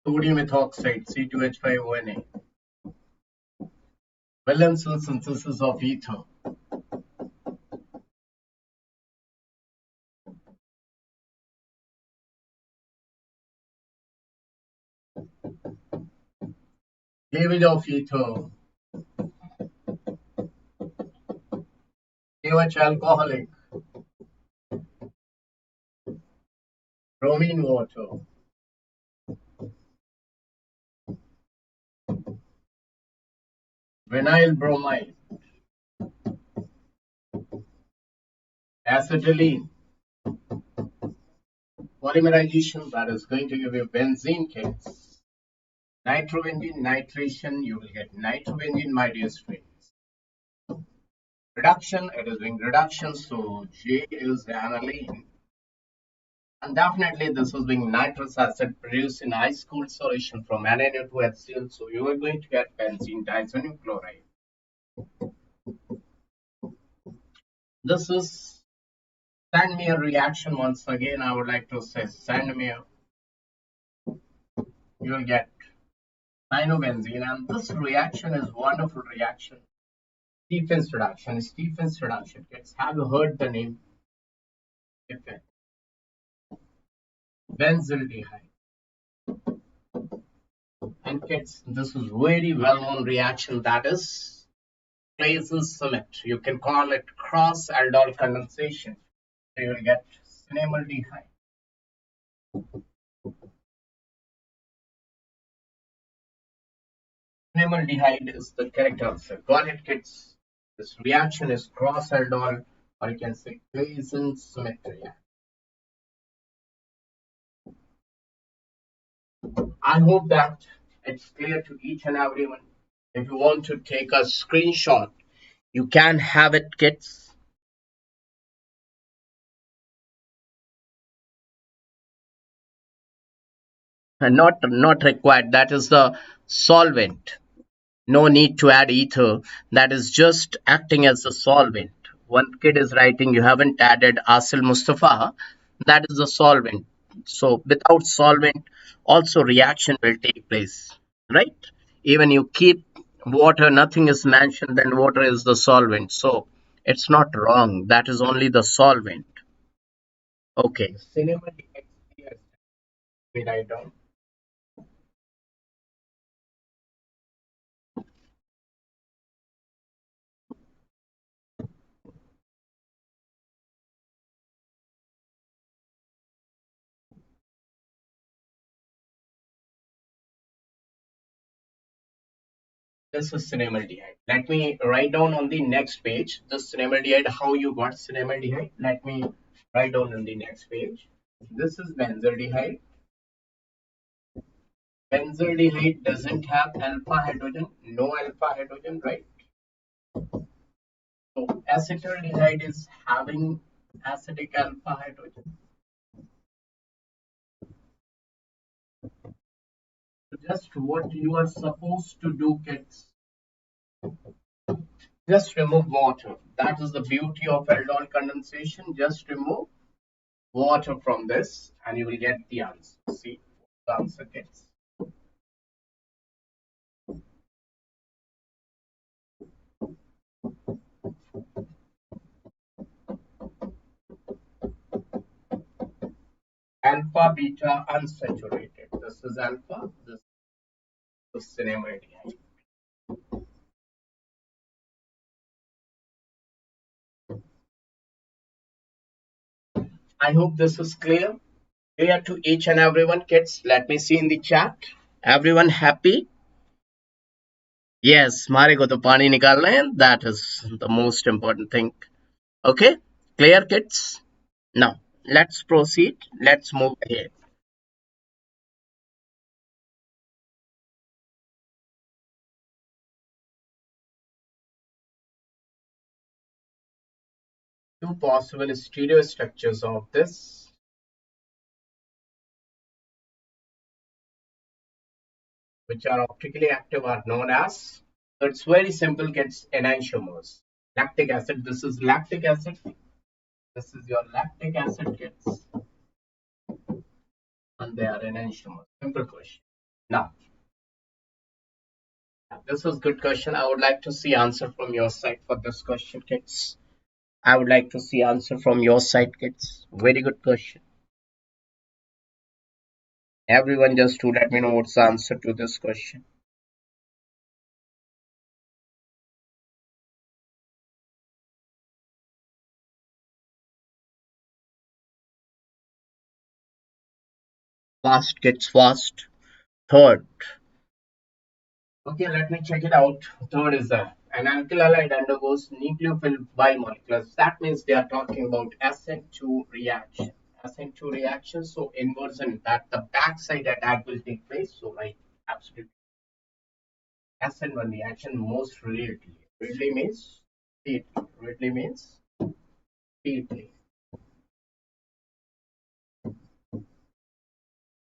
[SPEAKER 1] Sodium ethoxide C2H5ONA. Williamson synthesis of ether. Cleavage of ether. KOH alcoholic. Bromine water. Vinyl bromide. Acetylene. Polymerization, that is going to give you benzene, kids. Nitrobenzene nitration, you will get nitrobenzene, my dear friends. Reduction, it is doing reduction, so J is aniline. And definitely this is being nitrous acid produced in ice cooled solution from NaNO to HCl, so you are going to get benzene diazoxide chloride. This is send me a reaction once again. I would like to say send me a, you will get cyanobenzene, and this reaction is wonderful reaction. Stephens reduction. Stephens reduction. Kids, have you heard the name? Stephen. Benzaldehyde. And kids, this is very well-known reaction, that is Claisen summit. You can call it cross aldol condensation. So you will get cinnamoldehyde. Cinnamoldehyde is the correct answer. Got it, kids? This reaction is cross aldol, or you can say Claisen summit reaction. I hope that it's clear to each and everyone. If you want to take a screenshot, you can have it, kids. And not required. That is the solvent. No need to add ether. That is just acting as a solvent. One kid is writing, you haven't added Asil Mustafa. That is the solvent. So without solvent, also reaction will take place, right? Even you keep water, nothing is mentioned, then water is the solvent. So it's not wrong. That is only the solvent. Okay. Cinematic experience. We write down. This is cinemaldehyde. Let me write down on the next page the cinemaldehyde, how you got cinemaldehyde. Let me write down on the next page. This is benzaldehyde. Benzaldehyde doesn't have alpha hydrogen, no alpha hydrogen, right? So acetaldehyde is having acidic alpha hydrogen. So just what you are supposed to do, kids, just remove water. That is the beauty of aldol condensation. Just remove water from this and you will get the answer. See what the answer gets. Alpha beta unsaturated. This is alpha, this is cinemaldehyde. I hope this is clear. Clear to each and everyone, kids. Let me see in the chat. Everyone happy? Yes, हमारे को तो पानी निकालना है. That is the most important thing. Okay, clear, kids? Now let's proceed. Let's move ahead. Two possible stereo structures of this, which are optically active, are known as. So it's very simple, kids. Enantiomers. Lactic acid. This is lactic acid. This is your lactic acid, kids, and they are enantiomers. Simple question. Now, this is good question. I would like to see answer from your side for this question, kids. I would like to see answer from your side, kids. Very good question. Everyone just to let me know what's the answer to this question. Fast, kids, fast. Third. Okay, let me check it out. Third is an alkyl halide undergoes nucleophile bimoleculars. That means they are talking about SN2 reaction. SN2 reaction, so inversion, that the backside attack will take place. So, right, absolutely. SN1 reaction most readily. Readily means speed. Readily means speedily.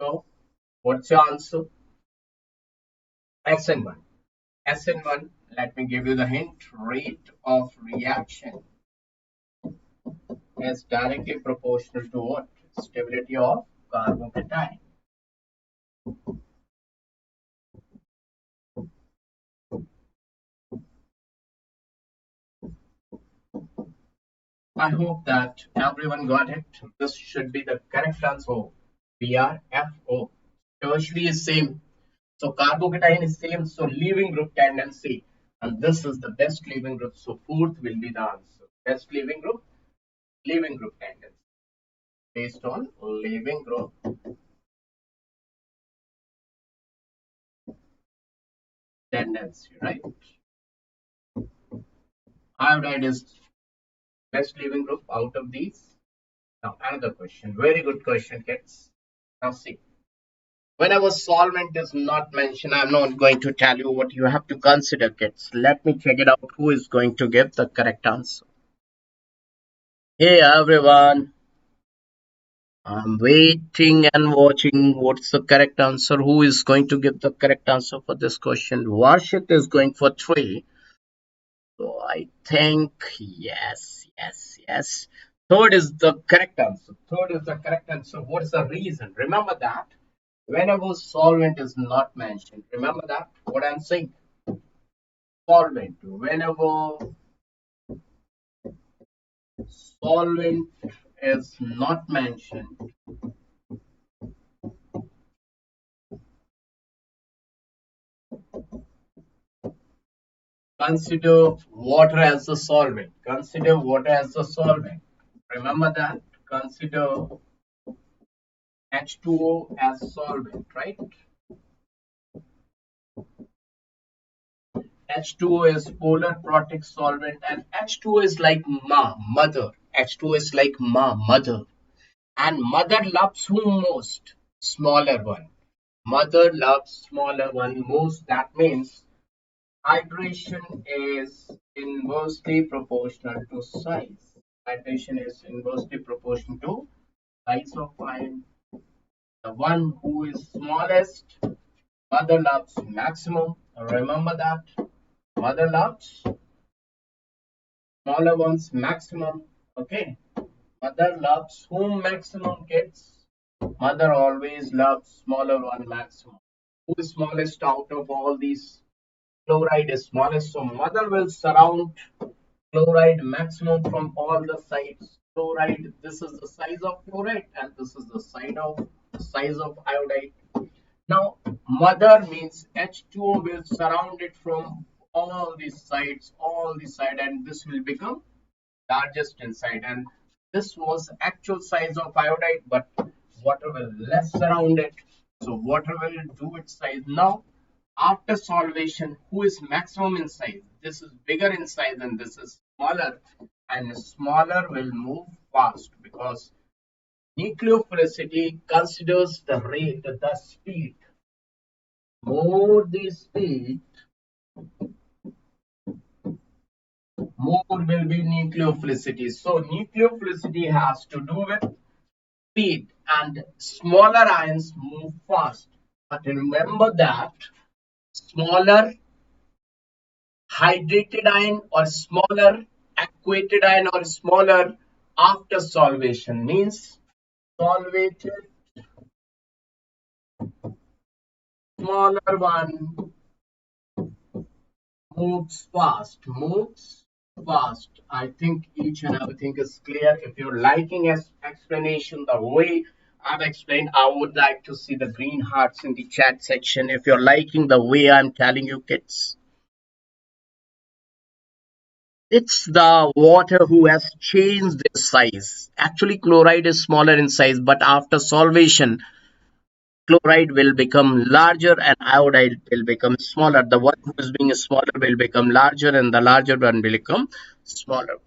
[SPEAKER 1] So, what's your answer? SN1. SN1, let me give you the hint. Rate of reaction is directly proportional to what? Stability of carbocation. I hope that everyone got it. This should be the correct answer. BRFO. Tertiary is same. So carbocation is same. So leaving group tendency. And this is the best leaving group. So fourth will be the answer. Best leaving group tendency. Based on leaving group tendency, right? Iodide is best leaving group out of these. Now another question. Very good question, kids. Now see. Whenever solvent is not mentioned, I'm not going to tell you what you have to consider, kids. Let me check it out. Who is going to give the correct answer? Hey everyone, I'm waiting and watching. What's the correct answer? Who is going to give the correct answer for this question? Varshit is going for 3. So I think yes, yes, yes. Third is the correct answer. Third is the correct answer. What is the reason? Remember that whenever solvent is not mentioned, remember that what I'm saying. Solvent. Whenever solvent is not mentioned, consider water as the solvent. Consider water as the solvent. Remember that. Consider H2O as solvent, right? H2O is polar protic solvent, and H2O is like mother. H2O is like mother. And mother loves whom most? Smaller one. Mother loves smaller one most. That means hydration is inversely proportional to size. Hydration is inversely proportional to size of ion. The one who is smallest, mother loves maximum. Remember that. Mother loves smaller ones maximum. Okay. Mother loves whom maximum, kids? Mother always loves smaller one maximum. Who is smallest out of all these? Chloride is smallest, so mother will surround chloride maximum from all the sides. Chloride, this is the size of chloride, and this is the size of iodide. Now, mother means H2O will surround it from all these sides, and this will become largest inside. And this was actual size of iodide, but water will less surround it. So water will do its size. Now, after solvation, who is maximum in size? This is bigger in size and this is smaller. And smaller will move fast because nucleophilicity considers the rate, the speed. More the speed, more will be nucleophilicity. So nucleophilicity has to do with speed, and smaller ions move fast. But remember that smaller hydrated ion or smaller aquated ion or smaller after solvation means solvated smaller one moves fast. I think each and everything is clear. If you're liking explanation the way I've explained, I would like to see the green hearts in the chat section. If you're liking the way I'm telling you, kids, it's the water who has changed its size. Actually, chloride is smaller in size, but after solvation, chloride will become larger and iodide will become smaller. The one who is being smaller will become larger, and the larger one will become smaller.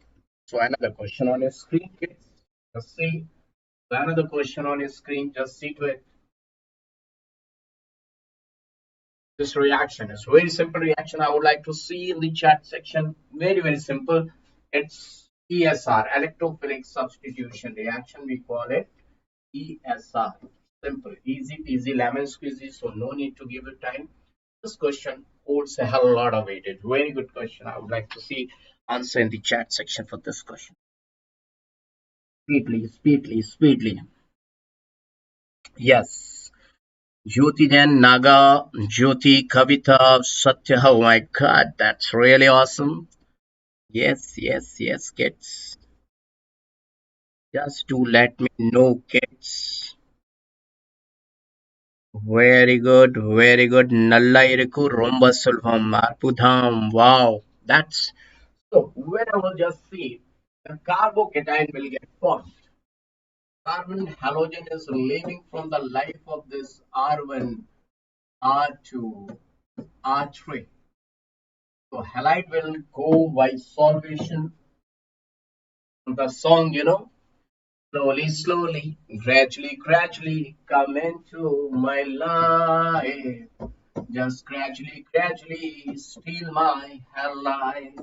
[SPEAKER 1] So another question on your screen, kids. Just see. Another question on your screen. Just see to it. This reaction is very simple reaction. I would like to see in the chat section. Very simple. It's ESR, electrophilic substitution reaction. We call it ESR. Simple, easy peasy, lemon squeezy. So no need to give it time. This question holds a hell lot of weightage. Very good question. I would like to see answer in the chat section for this question. Speedily. Yes. Jyoti Jan, Naga, Jyoti, Kavita, Satya. Oh my god, that's really awesome. Yes, kids. Just to let me know, kids. Very good. Nalla iriku romba sulvam arpudham. Wow, that's so. When I will just see the carbocation will get formed. Carbon halogen is leaving from the life of this R1, R2, R3. So halide will go by solvation. The song, slowly, gradually come into my life. Just gradually steal my hell life.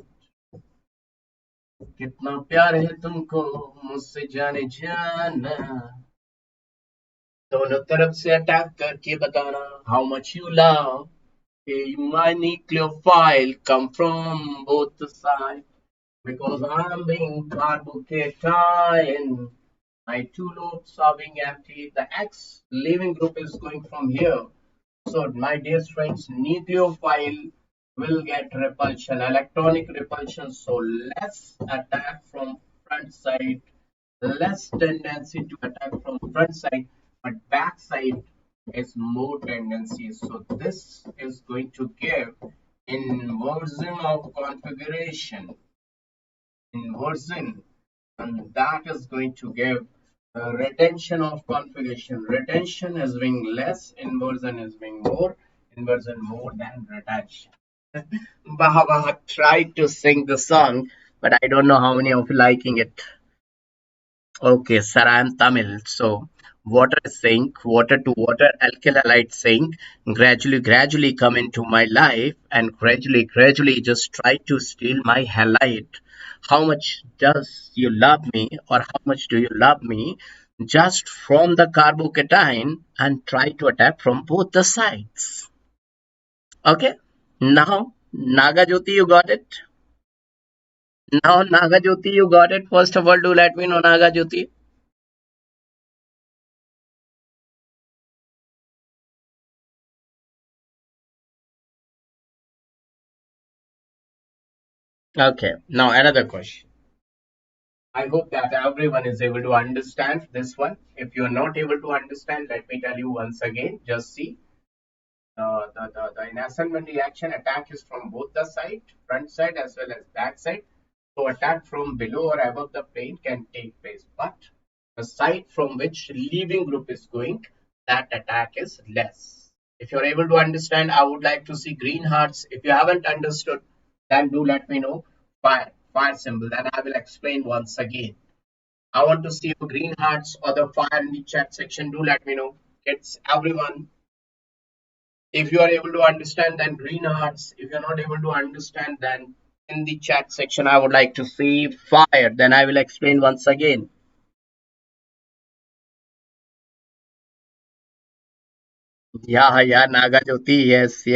[SPEAKER 1] कितना प्यार है तुमको मुझसे जाने जाना दोनों तरफ से अटैक करके बताना how much you love my nucleophile come from both sides because I'm being carbocation. My two lobes are being empty. The X leaving group is going from here. So, my dear friends, nucleophile will get repulsion, electronic repulsion. So, less attack from front side, less tendency to attack from front side, but back side is more tendency. So, this is going to give inversion of configuration, inversion, and that is going to give retention of configuration. Retention is being less, inversion is being more, inversion more than retention. Baha tried to sing the song, but I don't know how many of you liking it. Okay, sir, I am Tamil. So, water sink, water to water, alkali sink, gradually come into my life and gradually just try to steal my halite. How much does you love me or how much do you love me? Just from the carbocation and try to attack from both the sides. Okay, now Nagajoti, you got it? Now Nagajoti, you got it? First of all, do let me know, Nagajoti. Okay, now another question. I hope that everyone is able to understand this one. If you are not able to understand, let me tell you once again. Just see the in assignment reaction attack is from both the side, front side as well as back side. So attack from below or above the plane can take place, but the side from which leaving group is going, that attack is less. If you're able to understand, I would like to see green hearts. If you haven't understood, then do let me know. Fire symbol. Then I will explain once again. I want to see your green hearts or the fire in the chat section. Do let me know. It's everyone. If you are able to understand, then green hearts. If you're not able to understand, then in the chat section, I would like to see fire. Then I will explain once again. Yeah, Naga Jyoti. Yes.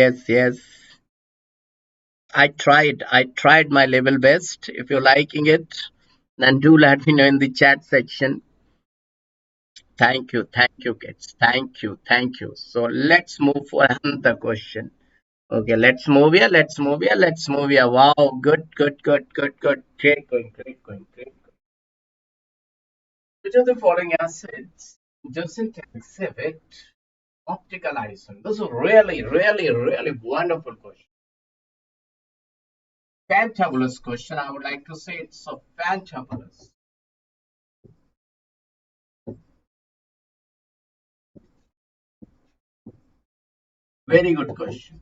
[SPEAKER 1] I tried my level best. If you're liking it, then do let me know in the chat section. Thank you, kids. Thank you. So let's move for another question. Okay, let's move here. Wow, good. Great going. Which of the following acids doesn't exhibit optical ison? This is really wonderful question. Fantabulous question. I would like to say it's a fantabulous. Very good question.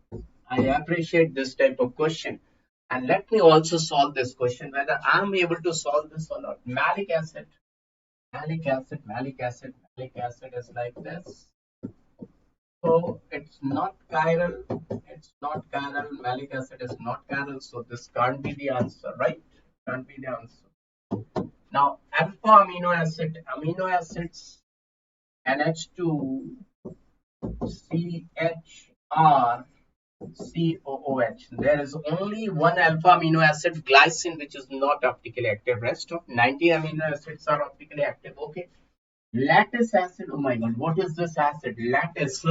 [SPEAKER 1] I appreciate this type of question. And let me also solve this question whether I'm able to solve this or not. Malic acid is like this. So it's not chiral, malic acid is not chiral, so this can't be the answer, right? Can't be the answer. Now, alpha amino acids, NH2, CHR, COOH. There is only one alpha amino acid, glycine, which is not optically active. Rest of 90 amino acids are optically active. Okay. Lattice acid, oh my god, what is this acid? Lattice.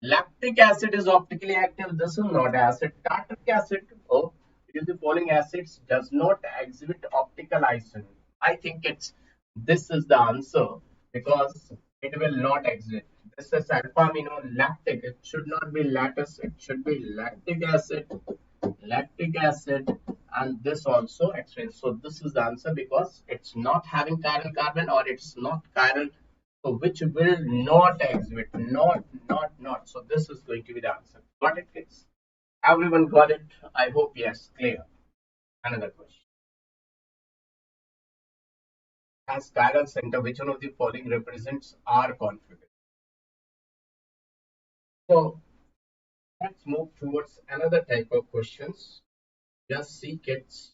[SPEAKER 1] Lactic acid is optically active. This is not acid. Tartaric acid, oh, it is the following acids does not exhibit optical ison. I think it's this is the answer because it will not exist. This is alpha amino lactic. It should not be lattice. It should be lactic acid, and this also explains. So this is the answer because it's not having chiral carbon or it's not chiral, so which will not exhibit, not. So this is going to be the answer. Got it, kids? Everyone got it? I hope yes. Clear. Another question. As chiral center, which one of the following represents R configuration? So let's move towards another type of questions. Just see kids.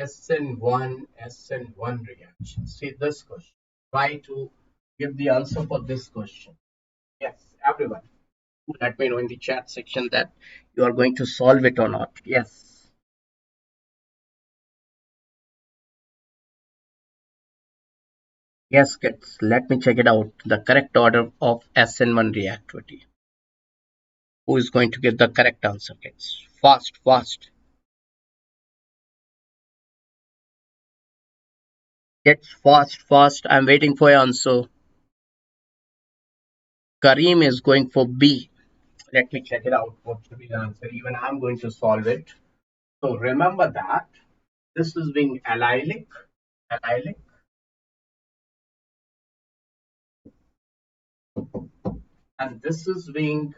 [SPEAKER 1] SN1 reaction. See this question. Try to give the answer for this question. Yes, everyone. Let me know in the chat section that you are going to solve it or not. Yes. Yes, kids, let me check it out. The correct order of SN1 reactivity. Who is going to give the correct answer, kids? Fast, fast. Kids, fast, fast. I'm waiting for your answer. Kareem is going for B. Let me check it out. What should be the answer? Even I'm going to solve it. So remember that this is being allylic, allylic, and this is being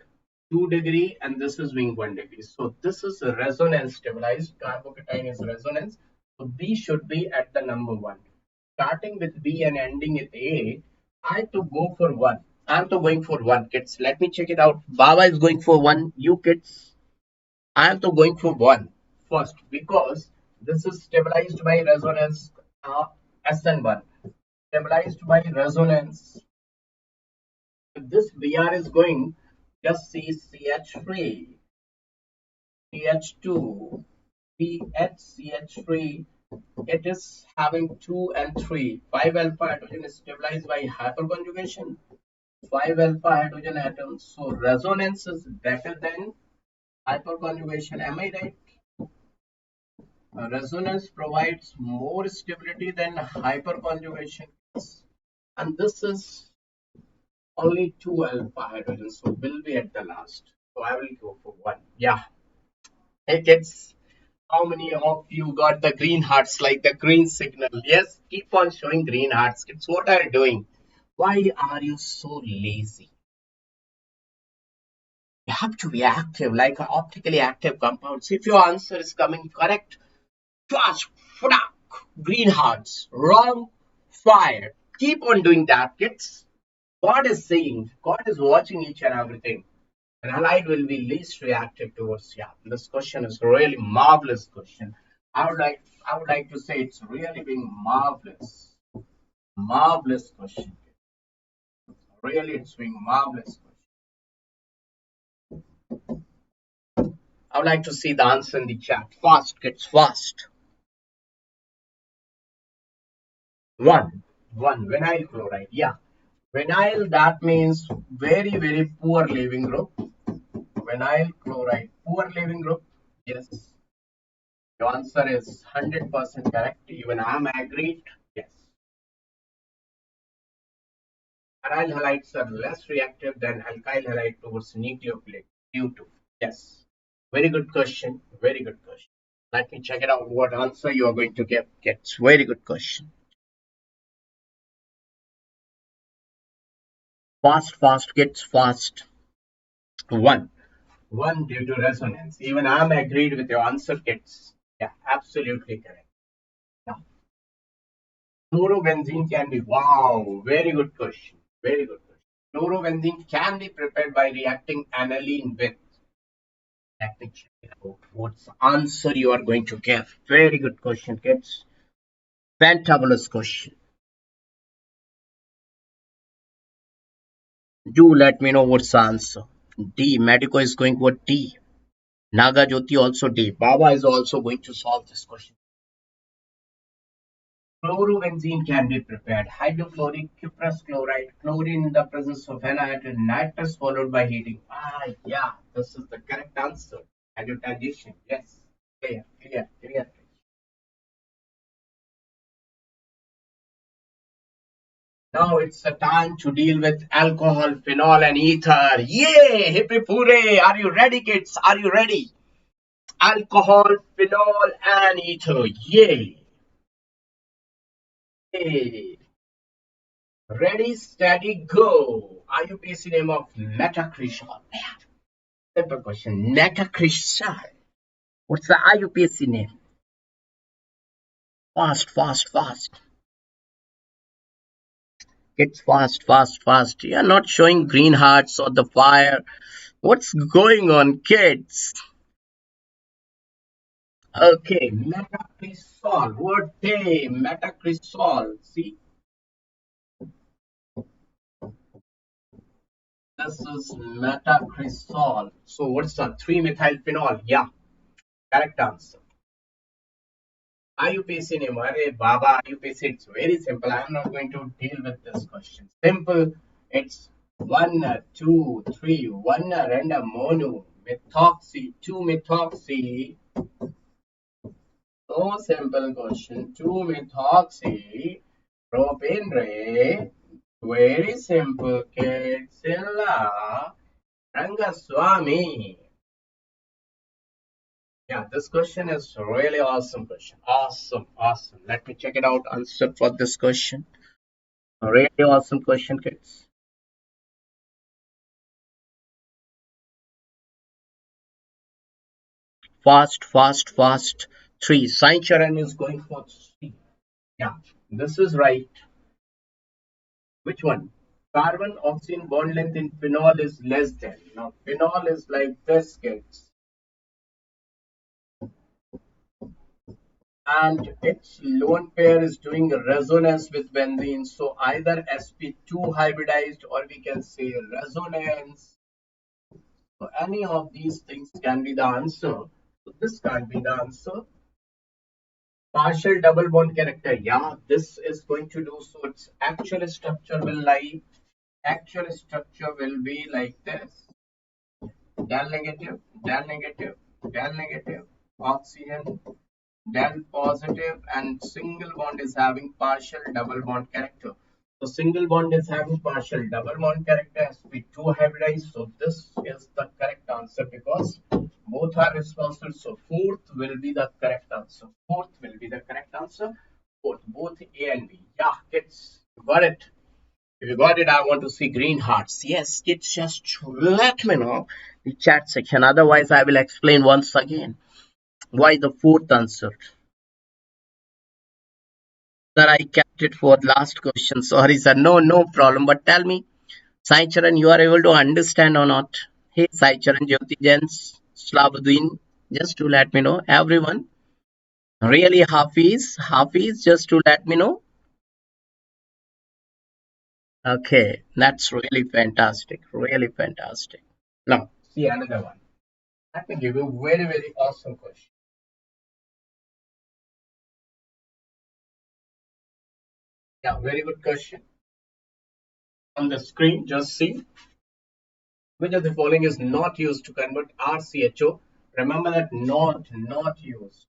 [SPEAKER 1] 2 degree and this is being 1 degree. So this is a resonance stabilized. Carbocation is resonance. So B should be at the number 1. Starting with B and ending with A, I have to go for 1. I'm to going for 1, kids. Let me check it out. Baba is going for 1. You kids, I am to going for 1 first because this is stabilized by resonance SN1. Stabilized by resonance. If this Br is going, just see CH3, CH2, CH3. It is having 2 and 3. 5 alpha hydrogen is stabilized by hyperconjugation. 5 alpha hydrogen atoms. So resonance is better than hyperconjugation. Am I right? Resonance provides more stability than hyperconjugation. And this is only 2 alpha hydrogens, so will be at the last. So I will go for 1. Yeah. Hey kids, how many of you got the green hearts like the green signal? Yes, keep on showing green hearts. Kids, what are you doing? Why are you so lazy? You have to be active, like optically active compounds. If your answer is coming correct, flash, flack, green hearts, wrong, fire. Keep on doing that, kids. God is seeing, God is watching each and everything. And halide will be least reactive towards, yeah. This question is really marvelous question. I would like to say it's really being marvelous. Marvelous question. Really, it's being marvelous question. I would like to see the answer in the chat. Fast, kids, fast. One, vinyl chloride. Yeah. Vinyl, that means very, very poor living group. Vinyl chloride, poor living group. Yes. Your answer is 100% correct. Even I'm agreed. Yes. Aryl halides are less reactive than alkyl halide towards nucleophilic due to. Yes. Very good question. Very good question. Let me check it out. What answer you are going to get. Very good question. Fast, fast, kids, fast. One. One due to resonance. Even I'm agreed with your answer, kids. Yeah, absolutely correct. Yeah. Fluorobenzene can be, wow, very good question. Very good question. Fluorobenzene can be prepared by reacting aniline with. Let me check it out. What's the answer you are going to give? Very good question, kids. Fantabulous question. Do let me know what's the answer. D. Medico is going for D. Naga Jyoti also D. Baba is also going to solve this question. Fluorobenzene can be prepared. Hydrochloric, cuprous chloride, chlorine in the presence of anhydrous nitrous followed by heating. Ah, yeah, this is the correct answer. Hydrogenation, yes. Clear, clear, clear. Now it's the time to deal with alcohol, phenol, and ether. Yay! Hippie hooray! Are you ready, kids? Are you ready? Alcohol, phenol, and ether. Yay! Yay! Ready, steady, go. IUPAC name of metacresol. Simple question. Metacresol. What's the IUPAC name? Fast, fast, fast. It's fast, fast, fast. You're not showing green hearts or the fire. What's going on, kids? Okay, metacresol. What day? Metacresol. See, this is metacresol. So what's the 3-methyl phenol? Yeah, correct answer. IUPAC name. Arey Baba, IUPAC. It's very simple. I'm not going to deal with this question. Simple. It's one, two, three. One renda mono methoxy. Two methoxy. So simple question. Two methoxy propane ray. Very simple kids. Silla Rangaswamy. Yeah, this question is really awesome question. Awesome, awesome. Let me check it out. Answer for this question. Really awesome question, kids. Fast, fast, fast. Three. Sai Charan is going for three. Yeah, this is right. Which one? Carbon oxygen bond length in phenol is less than. Now, phenol is like this, kids. And its lone pair is doing resonance with benzene. So either sp2 hybridized or we can say resonance. So any of these things can be the answer. So this can't be the answer. Partial double bond character. Yeah, this is going to do so. Its actual structure will be like this. Del negative, del negative, del negative, oxygen, then positive, and single bond is having partial double bond character. So single bond is having partial double bond character sp2 hybridized. So this is the correct answer because both are responsible. So fourth will be the correct answer. Fourth will be the correct answer. Fourth, both A and B. Yeah, kids, you got it. If you got it, I want to see green hearts. Yes, kids, just let me know the chat section. Otherwise, I will explain once again why the fourth answer. Sir, I kept it for last question. Sorry, sir. No, no problem. But tell me, Sai Charan, you are able to understand or not? Hey, Sai Charan, Jyoti Jens, Slavuddin, just to let me know. Everyone, really Hafiz, just to let me know. Okay, that's really fantastic. Really fantastic. Now, see another one. Let me give you a very, very awesome question. Yeah, very good question. On the screen, just see which of the following is not used to convert RCHO. Remember that not used.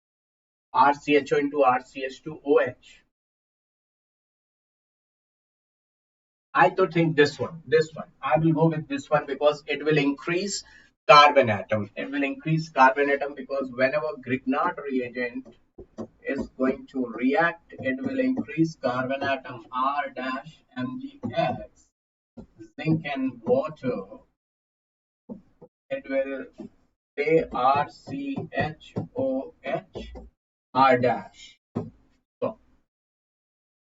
[SPEAKER 1] RCHO into RCH2OH. I to think this one. This one. I will go with this one because it will increase carbon atom. It will increase carbon atom because whenever Grignard reagent is going to react, it will increase carbon atom R dash MgX. Zinc and water. It will say RCHOH R dash. So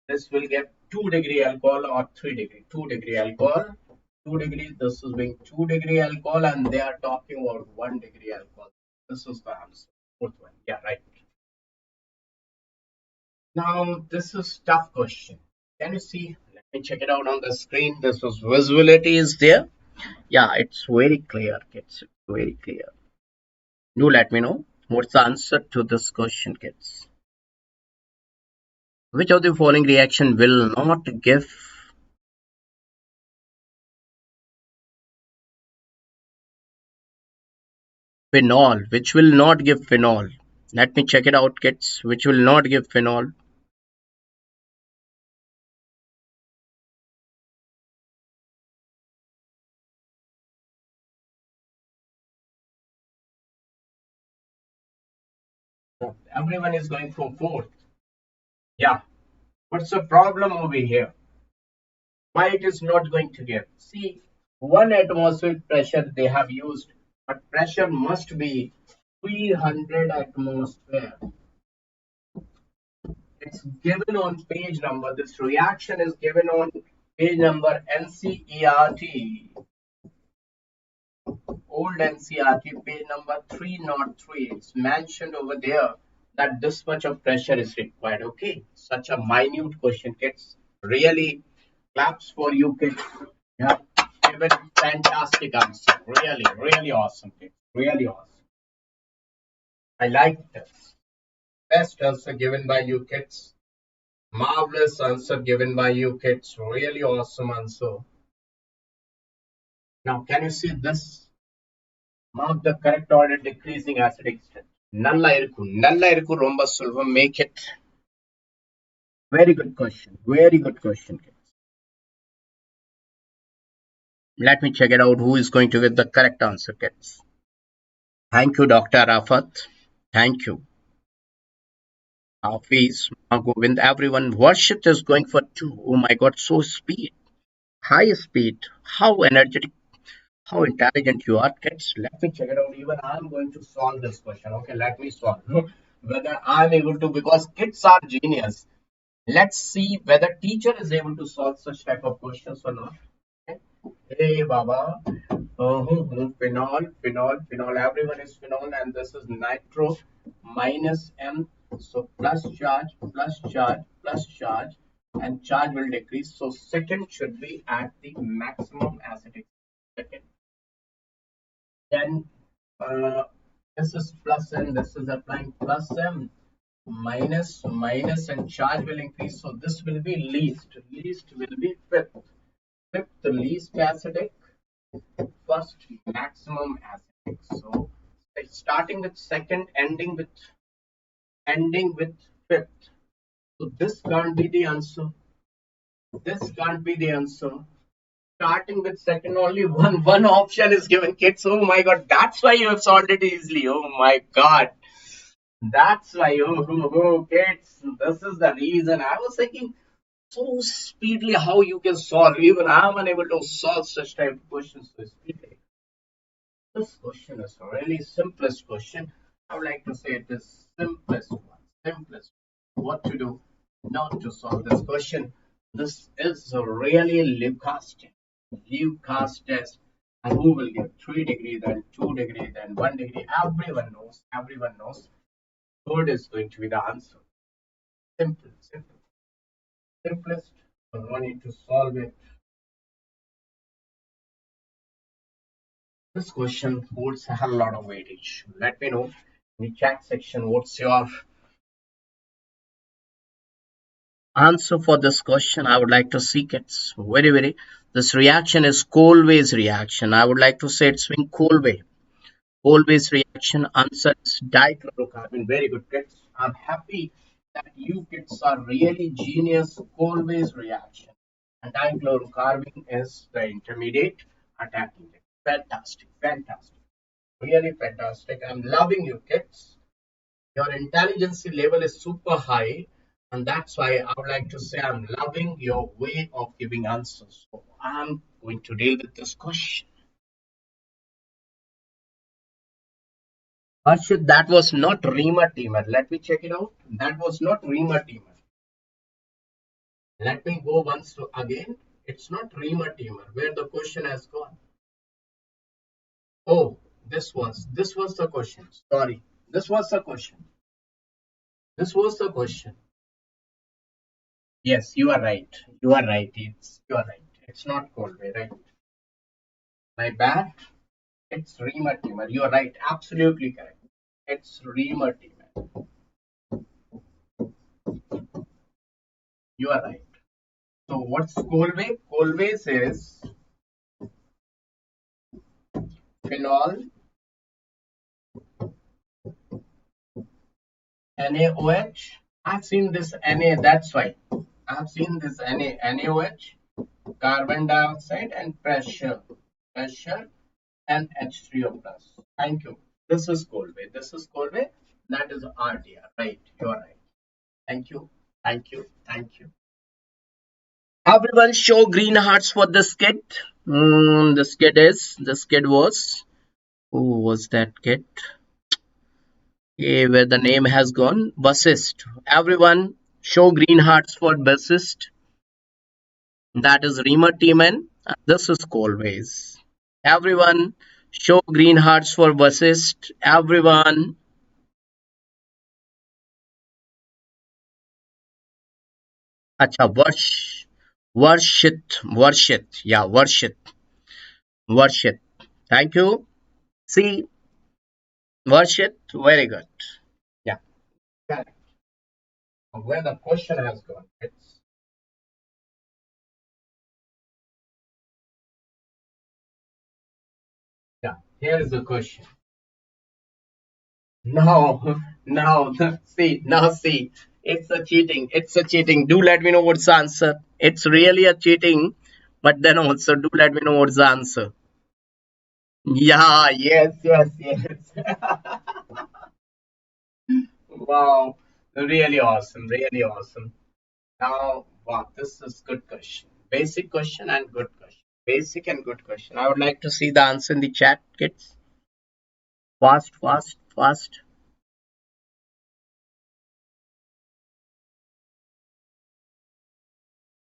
[SPEAKER 1] this will get 2-degree alcohol or 3-degree. 2-degree alcohol. 2 degree. This is being 2-degree alcohol, and they are talking about 1-degree alcohol. This is the answer. Fourth one. Yeah, right. Now this is tough question. Can you see? Let me check it out on the screen. This was visibility is there. Yeah, it's very clear, kids. It's very clear. Do let me know what's the answer to this question, kids. Which of the following reaction will not give phenol? Which will not give phenol? Let me check it out, kids. Which will not give phenol? Everyone is going for fourth. Yeah. What's the problem over here? Why it is not going to give? See, 1 atmospheric pressure they have used, but pressure must be 300 atmosphere. It's given on page number. This reaction is given on page number NCERT, old NCERT, page number 303. It's mentioned over there that this much of pressure is required. Okay, such a minute question, kids. Really claps for you, kids. You have given fantastic answer. Really, really awesome, kids. Really awesome. I like this. Best answer given by you kids. Marvelous answer given by you kids. Really awesome answer. Now, can you see this? Mark the correct order decreasing acidic state. Nalla irku romba sulvam. Make it. Very good question. Very good question, kids. Let me check it out. Who is going to get the correct answer, kids? Thank you, Dr. Arafat. Thank you. Hafiz, Govind, everyone. Worship is going for two. Oh my God, so speed. High speed. How energetic, how intelligent you are, kids. Let me check it out. Even I'm going to solve this question. Okay, let me solve. Whether I'm able to, because kids are genius. Let's see whether teacher is able to solve such type of questions or not. Okay. Hey, Baba. Phenol. Everyone is phenol, and this is nitro minus M. So plus charge, plus charge, and charge will decrease. So second should be at the maximum acidic. Second. Then this is plus M. This is applying plus M minus, and charge will increase. So this will be least. Least will be fifth. Fifth least acidic. First maximum acidic. So starting with second, ending with fifth. So this can't be the answer. This can't be the answer. Starting with second, only one option is given, kids. Oh my God, that's why you have solved it easily. Oh my God, that's why. Kids, this is the reason. I was thinking so speedily how you can solve. Even I'm unable to solve such type of questions so speedily. This question is a really simplest question. I would like to say it is simplest one. Simplest. What to do not to solve this question. This is a really Lucas test. Lucas test. And who will get 3 degree, then 2 degree, then 1 degree? Everyone knows. Everyone knows. Third is going to be the answer. Simple, simple. Simplest. No need to solve it. This question holds a hell lot of weightage. Let me know in the chat section what's your answer for this question. I would like to seek it. Very. This reaction is Colway's reaction. I would like to say it's in Colway. Colway's reaction answer is dichlorocarbon. Very good, kids. I'm happy that you kids are really genius. Colway's reaction. And dichlorocarbon is the intermediate attacking it. Fantastic, fantastic. Really fantastic. I'm loving you, kids. Your intelligence level is super high, and that's why I would like to say I'm loving your way of giving answers. So I'm going to deal with this question. Harshit, that was not Reamer Teamer. Let me check it out. That was not Reamer Teamer. Let me go once again. It's not Reamer Teamer. Where the question has gone. Oh, this was the question. Sorry. This was the question. This was the question. Yes, you are right. You are right. You are right. It's not Coldway, right? My bad. It's Reamer Teamer. You are right. Absolutely correct. It's Reamer Teamer. You are right. So what's Coldway? Coldway says phenol, NaOH. I've seen this Na. That's why I've seen this NaOH, carbon dioxide, and pressure, and H3O plus. Thank you. This is Coldway. This is Coldway. That is RDR. Right. You are right. Thank you. Thank you. Thank you. Everyone show green hearts for this kid. This kid was, who was that kid? Okay, where the name has gone, bassist. Everyone show green hearts for bassist. That is Reamer Teeman. And this is Colways. Everyone show green hearts for bassist. Everyone. Acha, Varshit. Yeah, Varshit. Thank you. See, Varshit, very good. Yeah, correct. Where the question has gone. Yeah, here is the question. No, no, see, it's a cheating. It's a cheating. Do let me know what's the answer. It's really a cheating, but then also do let me know what's the answer. Yeah, yes. Wow, really awesome, really awesome. Now, wow, this is good question. Basic question and good question. Basic and good question. I would like to see the answer in the chat, kids. Fast, fast, fast.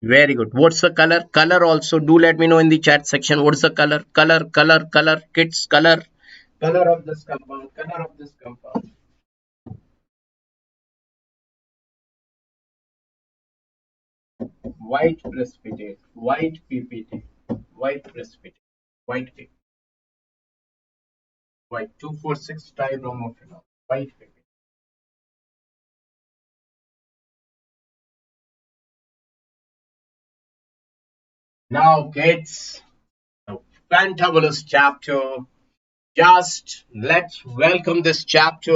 [SPEAKER 1] Very good. What's the color? Color also. Do let me know in the chat section. What's the color? Color. Kids, color. Color of this compound. Color of this compound. White precipitate. White PPT. White precipitate. White PPT. White 246 tribromophenols. White PPT. Now, kids, the fantabulous chapter. Just let's welcome this chapter.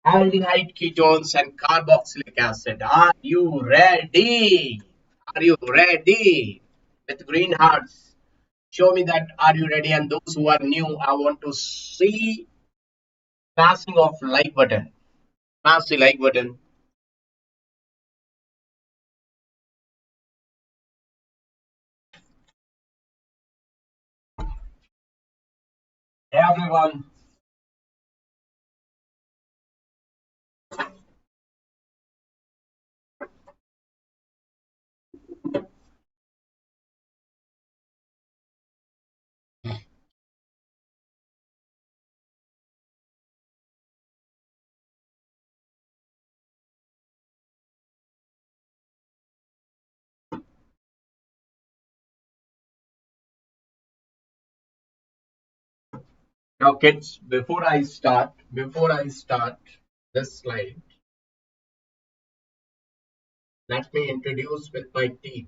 [SPEAKER 1] Aldehyde ketones and carboxylic acid. Are you ready? Are you ready? With green hearts, show me that. Are you ready? And those who are new, I want to see passing of like button. Pass the like button. Everyone. Now, kids, before I start this slide, let me introduce with my team.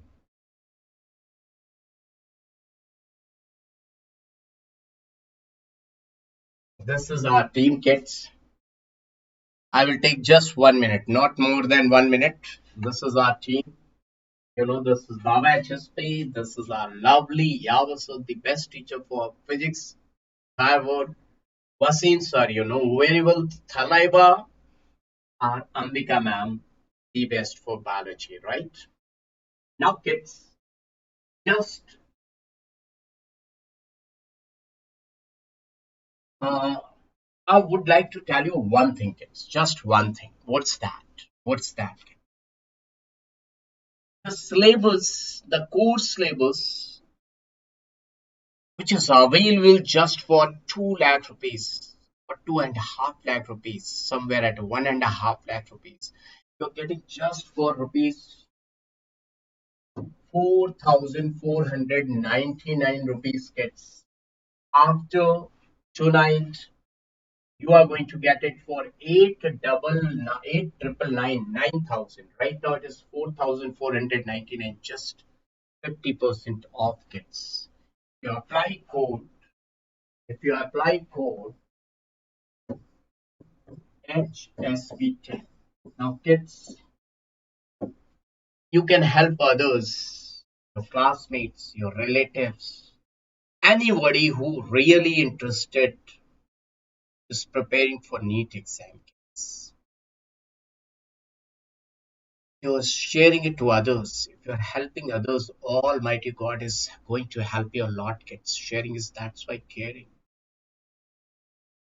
[SPEAKER 1] This is our team, kids. I will take just 1 minute, not more than 1 minute. This is our team. This is Baba HSP. This is our lovely Yavaso, the best teacher for physics. Harvard. Wasim sir, very well. Thalaiba and Ambika ma'am, the best for biology, right? Now, kids, just uh, I would like to tell you one thing, kids. Just one thing. What's that? What's that? The syllabus, the course syllabus, which is available just for 2 lakh rupees or 2.5 lakh rupees, somewhere at 1.5 lakh rupees. You're getting just for rupees 4,499 rupees, kids. After tonight, you are going to get it for 8,999, Right now it is 4,499, just 50% off, kids. You apply code. If you apply code HSP10, now kids, you can help others, your classmates, your relatives, anybody who really interested is preparing for NEET exam. Kids. You're sharing it to others. If you're helping others, Almighty God is going to help you a lot, kids. Sharing is that's why caring.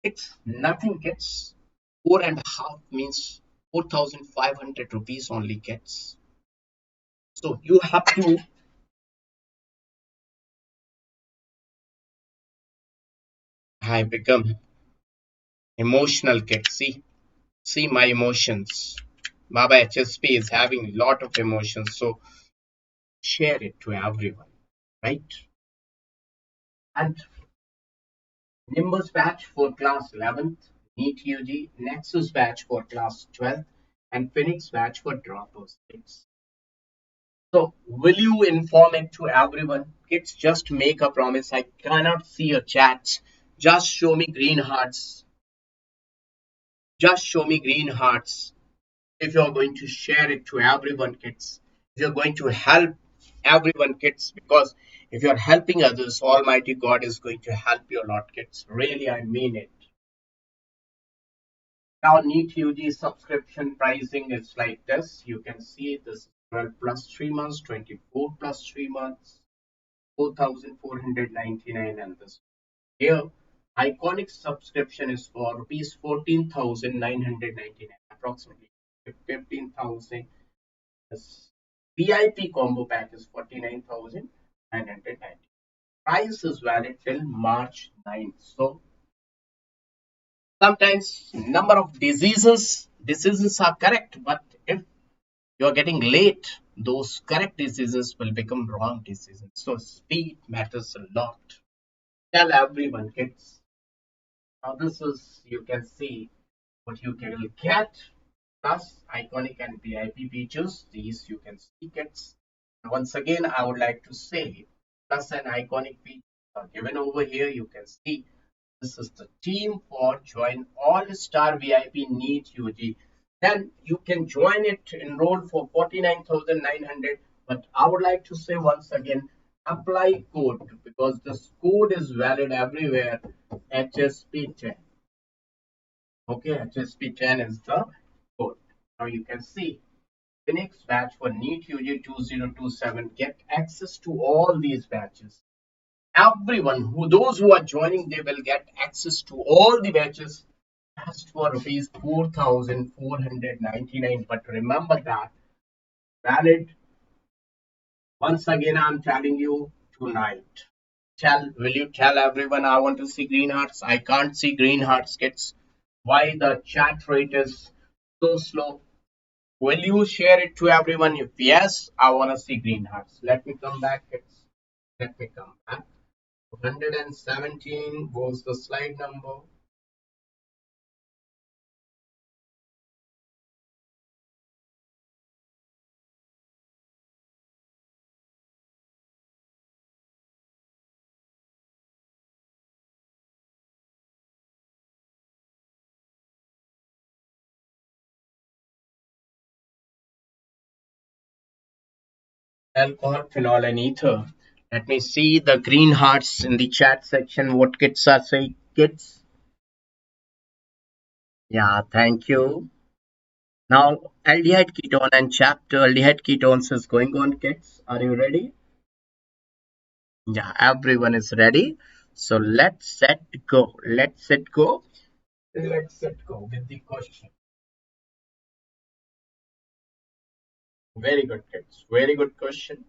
[SPEAKER 1] It's nothing, kids. 4.5 means 4,500 rupees only, kids. So you have to. I become emotional, kids. See my emotions. Baba HSP is having a lot of emotions, so share it to everyone, right? And Nimbus batch for class 11th, NEET UG, Nexus batch for class 12th, and Phoenix batch for droppers. So, will you inform it to everyone? Kids, just make a promise. I cannot see your chats. Just show me green hearts. Just show me green hearts. If you're going to share it to everyone, kids. If you're going to help everyone, kids. Because if you're helping others, Almighty God is going to help you a lot, kids. Really, I mean it. Now, NEET UG subscription pricing is like this. You can see this 12 plus 3 months, 24 plus 3 months, 4,499, and this. Here, iconic subscription is for rupees 14,999, approximately 15,000. This VIP combo pack is 49,990. Price is valid till March 9th. So sometimes number of diseases are correct, but if you're getting late, those correct diseases will become wrong diseases. So speed matters a lot. Tell everyone, kids. Now this is, you can see what you will get plus iconic and VIP features. These you can see, kids. Once again, I would like to say plus an iconic feature are given over here. You can see this is the team for join all star VIP NEET UG. Then you can join it, enroll for 49,900. But I would like to say once again, apply code because this code is valid everywhere. HSP10. Okay, HSP10 is the code. Now you can see the next batch for NEET UG 2027 get access to all these batches. Everyone those who are joining, they will get access to all the batches just for rupees 4,499. But remember that valid. Once again, I'm telling you tonight. Will you tell everyone I want to see green hearts? I can't see green hearts, kids. Why the chat rate is so slow? Will you share it to everyone? If yes, I want to see green hearts. Let me come back, kids. Let me come back. 117 was the slide number. Alcohol, phenol, and ether. Let me see the green hearts in the chat section. What kids are saying? Kids? Yeah, thank you. Now, aldehyde ketone and chapter aldehyde ketones is going on, kids. Are you ready? Yeah, everyone is ready. So let's set go. Let's set go. Let's set go with the question. Very good, kids. Very good question.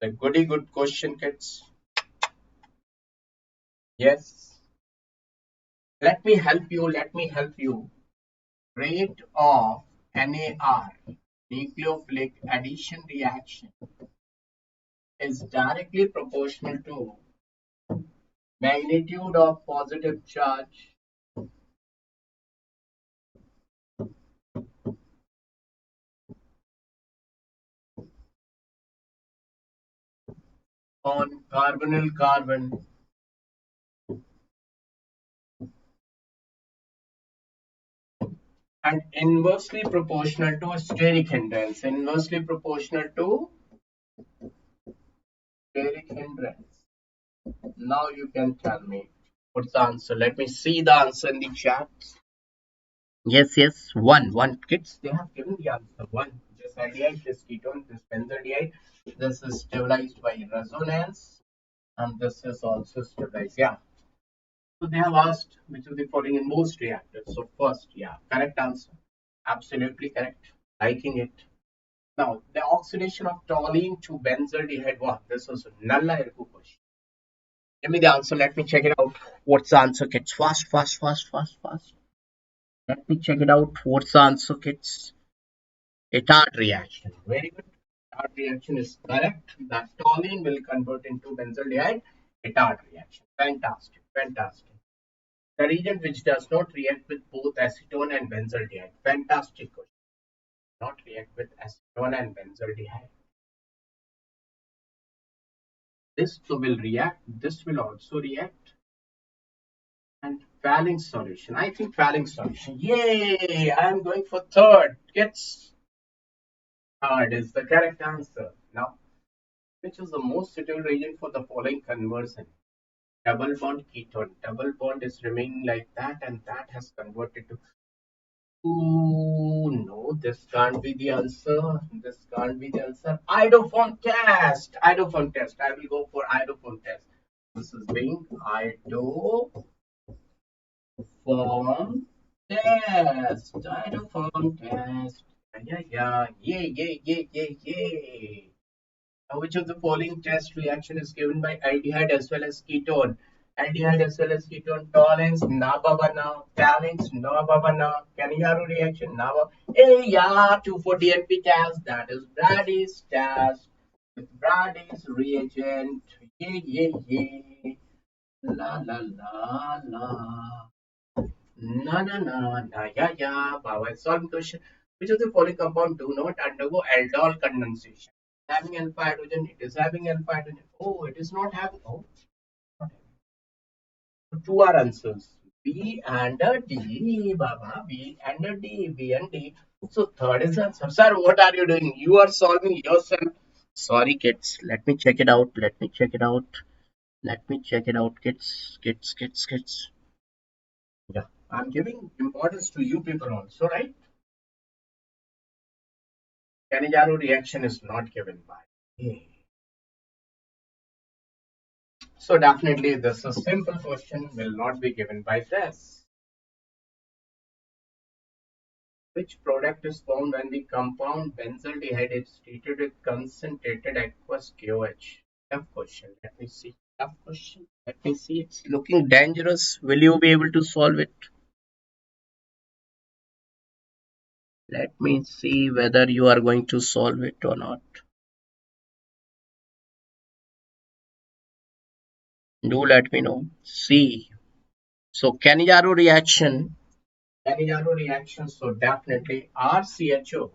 [SPEAKER 1] A goody good question, kids. Yes. Let me help you. Let me help you. Rate of NAR, nucleophilic addition reaction, is directly proportional to magnitude of positive charge on carbonyl carbon and inversely proportional to steric hindrance. Inversely proportional to steric hindrance. Now you can tell me what's the answer. Let me see the answer in the chat. Yes, yes, one. Kids, they have given the answer. One. This aldehyde, this ketone, this benzaldehyde. This is stabilized by resonance, and this is also stabilized. Yeah. So they have asked which of the following in most reactors. So first, yeah, correct answer. Absolutely correct. Liking it. Now, the oxidation of toluene to benzaldehyde. Wow, this was a nulla question. Give me the answer. Let me check it out. What's the answer, kids? Fast, fast, fast, fast, fast. Let me check it out. What's the answer, kids? Etard reaction. Very good. Etard reaction is correct. That toluene will convert into benzaldehyde. Etard reaction. Fantastic. Fantastic. The reagent which does not react with both acetone and benzaldehyde. Fantastic question. Not react with acetone and benzaldehyde. This will react. This will also react. And Falling's solution. I think Falling's solution. Yay! I am going for third. Gets third is the correct answer. Now, which is the most suitable reagent for the following conversion? Double bond ketone. Double bond is remaining like that, and that has converted to. Ooh, no, this can't be the answer. This can't be the answer. Iodoform test. Iodoform test. I will go for iodoform test. This is being iodoform test. Iodoform test. Yeah. Yay, yay, yay, yay, yay. Now, which of the following test reaction is given by aldehyde as well as ketone? Aldehyde as well as ketone, tolerance, nababana, talents, nababana, Canniaro reaction, naba. Hey, yeah, 240 NP test, that is Brady's test with Brady's reagent. Yay, yay, yay. La, la, la, la. Na na na na yeah. Baba, solving question. Which of the following compound do not undergo aldol condensation? Having alpha hydrogen, it is having alpha hydrogen. Oh, it is not having. Oh, not having. So two are answers. B and a D, Baba. B and a D. B and D. So third is the answer. Sir, what are you doing? You are solving yourself. Sorry, kids. Let me check it out. Let me check it out. Let me check it out, kids. Kids. Yeah, I'm giving importance to you people also, right? Cannizzaro reaction is not given by A. So definitely this is simple question will not be given by this. Which product is formed when the compound benzaldehyde is treated with concentrated aqueous KOH? Tough question. Let me see. Tough question. Let me see. It's looking dangerous. Will you be able to solve it? Let me see whether you are going to solve it or not. Do let me know. C. So Cannizzaro reaction, so definitely RCHO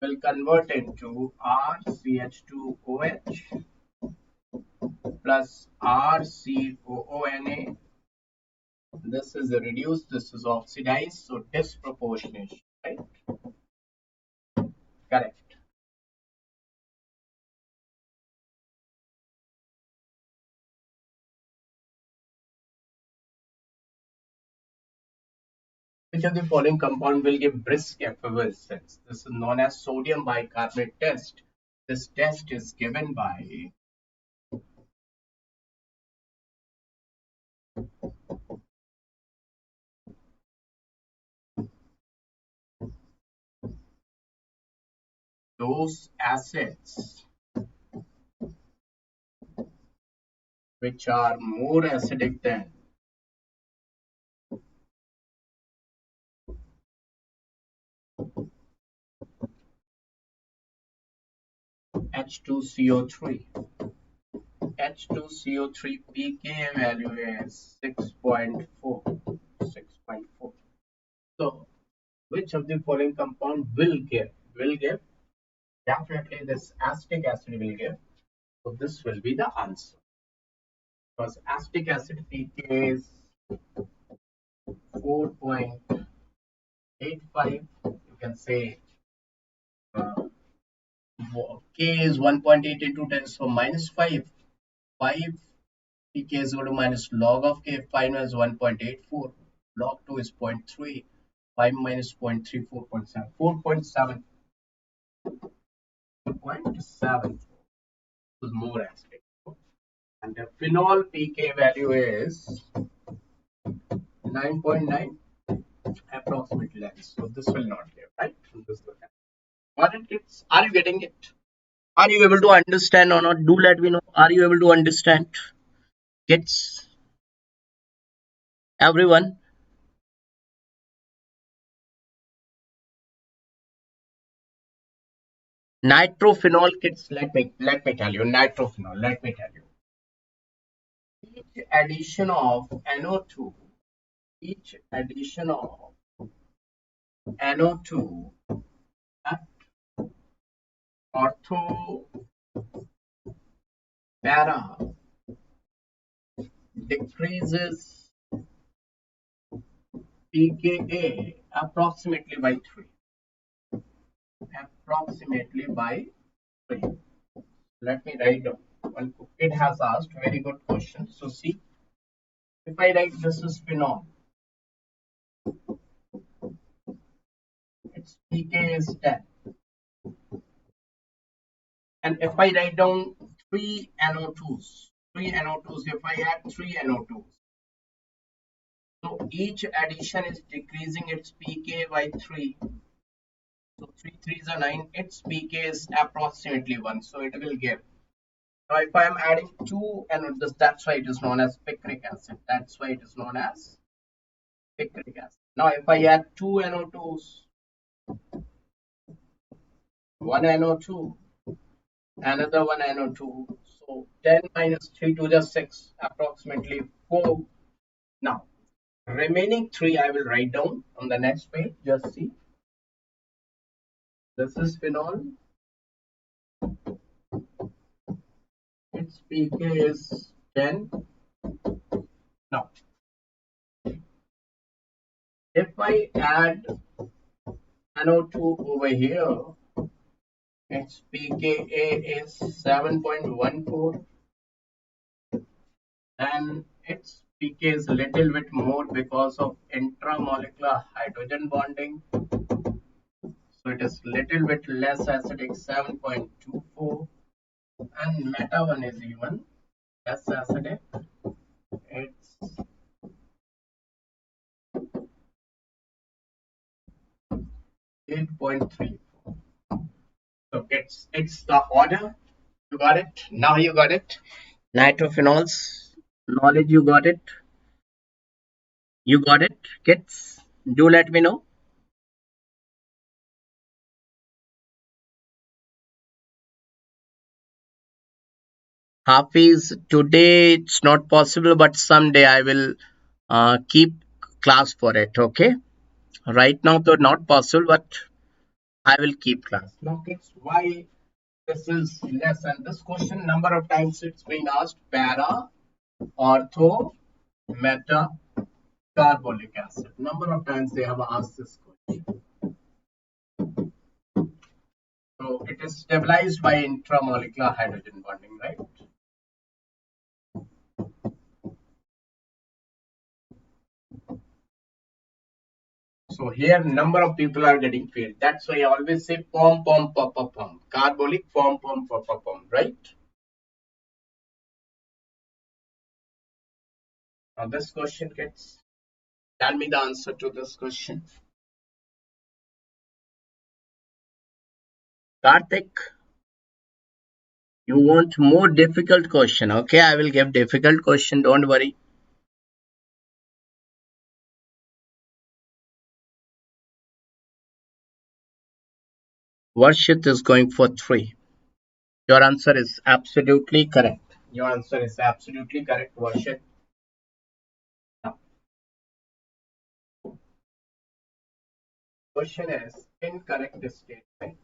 [SPEAKER 1] will convert into RCH2OH plus RCOONA. This is reduced, this is oxidized, so disproportionation, right? Correct. Which of the following compound will give brisk effervescence? This is known as sodium bicarbonate test. This test is given by those acids which are more acidic than H2CO3. H2CO3 pK value is 6.4. 6.4. So, which of the following compound will give? Will give? Definitely this acetic acid will give. So, this will be the answer. Because acetic acid pK is 4.85. You can say uh, K is 1.8 into 10 so minus 5. 5 pK is equal to minus log of K. 5 minus 1.84. Log 2 is 0.3. 5 minus 0.3, 4.7. 4.7. 4.7 is more acidic. And the phenol pK value is 9.9 approximately. So this will not give, right? This will have. Got it, kids? Are you getting it? Are you able to understand or not? Do let me know. Are you able to understand? Kids? Everyone? Nitrophenol, kids, let me tell you. Nitrophenol, let me tell you. addition of NO2, each addition of NO2 at ortho para decreases pKa approximately by 3. Approximately by 3. Let me write down. One kid has asked very good question. So see, if I write this is phenol, its pK is 10. And if I write down 3 NO2s, 3 NO2s, if I add 3 NO2s, so each addition is decreasing its pK by 3. So 3 3s are 9, its pK is approximately 1. So it will give. Now if I am adding 2 NO2s, that's why it is known as picric acid. That's why it is known as picric acid. Now if I add 2 NO2s, 1 NO2, another 1 NO2. So 10 minus 3 to the 6, approximately 4. Now remaining 3 I will write down on the next page. Just see. This is phenol. Its pK is 10. Now if I add NO2 over here, its pKa is 7.14 and its pK is a little bit more because of intramolecular hydrogen bonding. So it is little bit less acidic, 7.24, and meta one is even less acidic. It's 8.3. So it's the order. You got it. Now you got it. Nitrophenols knowledge. You got it. You got it, kids. Do let me know. Hafiz, today it's not possible, but someday I will keep class for it. Okay. Right now, though not possible, but I will keep class. Now, kids, why this is less? And this question number of times it's been asked: para, ortho, meta, carbolic acid. Number of times they have asked this question. So it is stabilized by intramolecular hydrogen bonding, right? So here number of people are getting failed. That's why I always say pom pom pom pom pom. Carbolic pom pom pom pom pom, right? Now this question gets, tell me the answer to this question. Karthik, you want more difficult question? Okay, I will give difficult question. Don't worry. Varshit is going for 3. Your answer is absolutely correct. Your answer is absolutely correct, Varshit. Now, question is incorrect statement.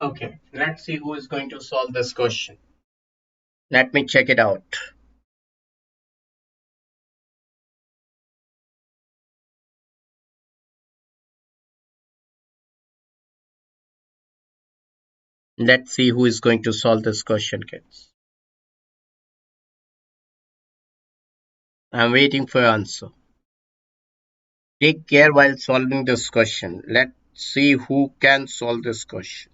[SPEAKER 1] Okay, let's see who is going to solve this question. Let me check it out. Let's see who is going to solve this question, kids. I'm waiting for your answer. Take care while solving this question. Let's see who can solve this question.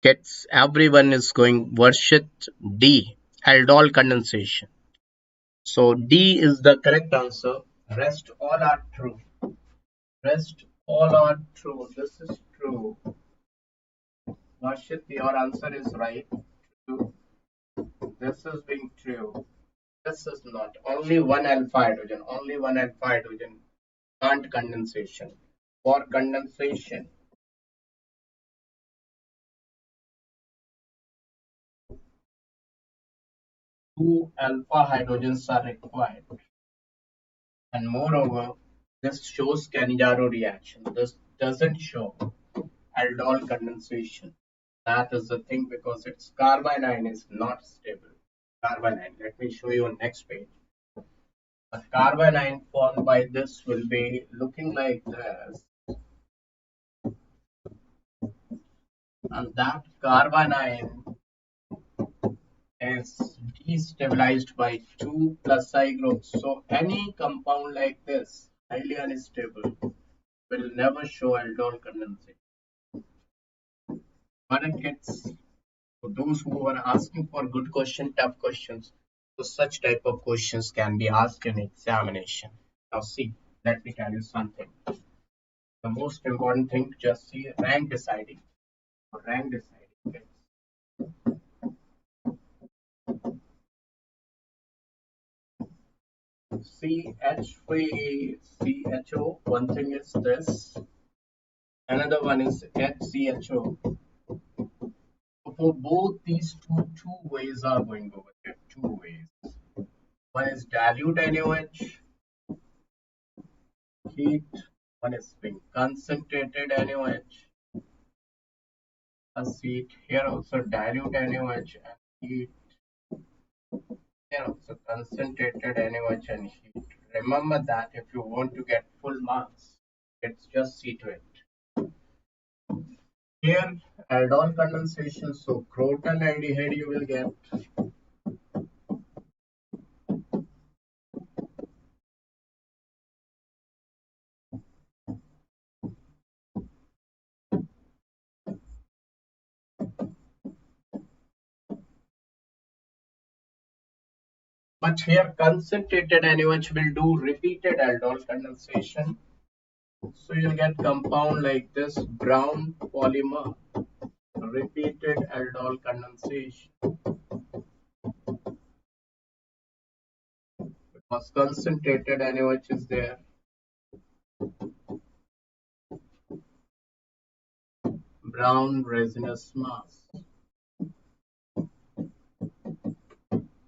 [SPEAKER 1] Kids, everyone is going Varshit D. Aldol condensation. So D is the correct answer. Rest all are true. Rest all are true. This is true. Varshit, your answer is right. True. This is being true. This is not. Only one alpha hydrogen. Only one alpha hydrogen can't condensation. For condensation, two alpha hydrogens are required. And moreover, this shows Cannizzaro reaction. This doesn't show aldol condensation. That is the thing because its carbanion is not stable. Carbanion. Let me show you on next page. A carbanion formed by this will be looking like this, and that carbanion is destabilized by two plus I groups. So any compound like this, highly unstable, will never show aldol condensation. But it gets for those who are asking for good question, tough questions. So such type of questions can be asked in examination. Now see, let me tell you something. The most important thing, just see rank deciding. Rank deciding. CH3 CHO. One thing is this. Another one is HCHO. For both these two ways are going over here. Two ways. One is dilute NaOH heat. One is being concentrated NaOH as heat. Here also dilute NaOH and heat. Here also concentrated NaOH and heat. Remember that if you want to get full marks, it's just see to it. Here aldol condensation, so crotal aldehyde you will get. But here concentrated NaOH will do repeated aldol condensation. So you'll get compound like this brown polymer, repeated aldol condensation. Because concentrated NaOH is there. Brown resinous mass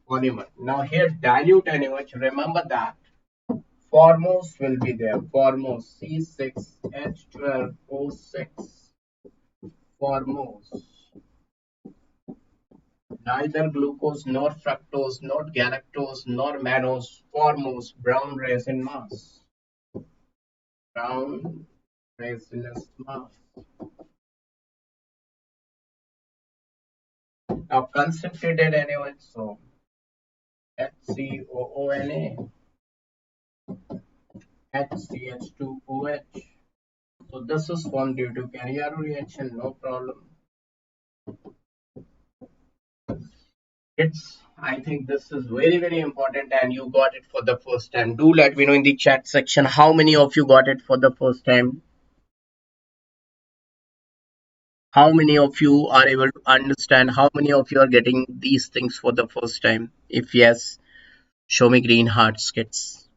[SPEAKER 1] polymer. Now here dilute NaOH, remember that formose will be there. Formose C6H12O6 formose. Neither glucose nor fructose nor galactose nor mannose. Formose brown resin mass. Brown resinous mass. Now concentrated NaOH, so HCOONA, HCH2OH. So this is formed due to Cannizzaro reaction, no problem. I think this is very important and you got it for the first time. Do let me know in the chat section how many of you got it for the first time. How many of you are able to understand? How many of you are getting these things for the first time? If yes, show me green hearts, kids.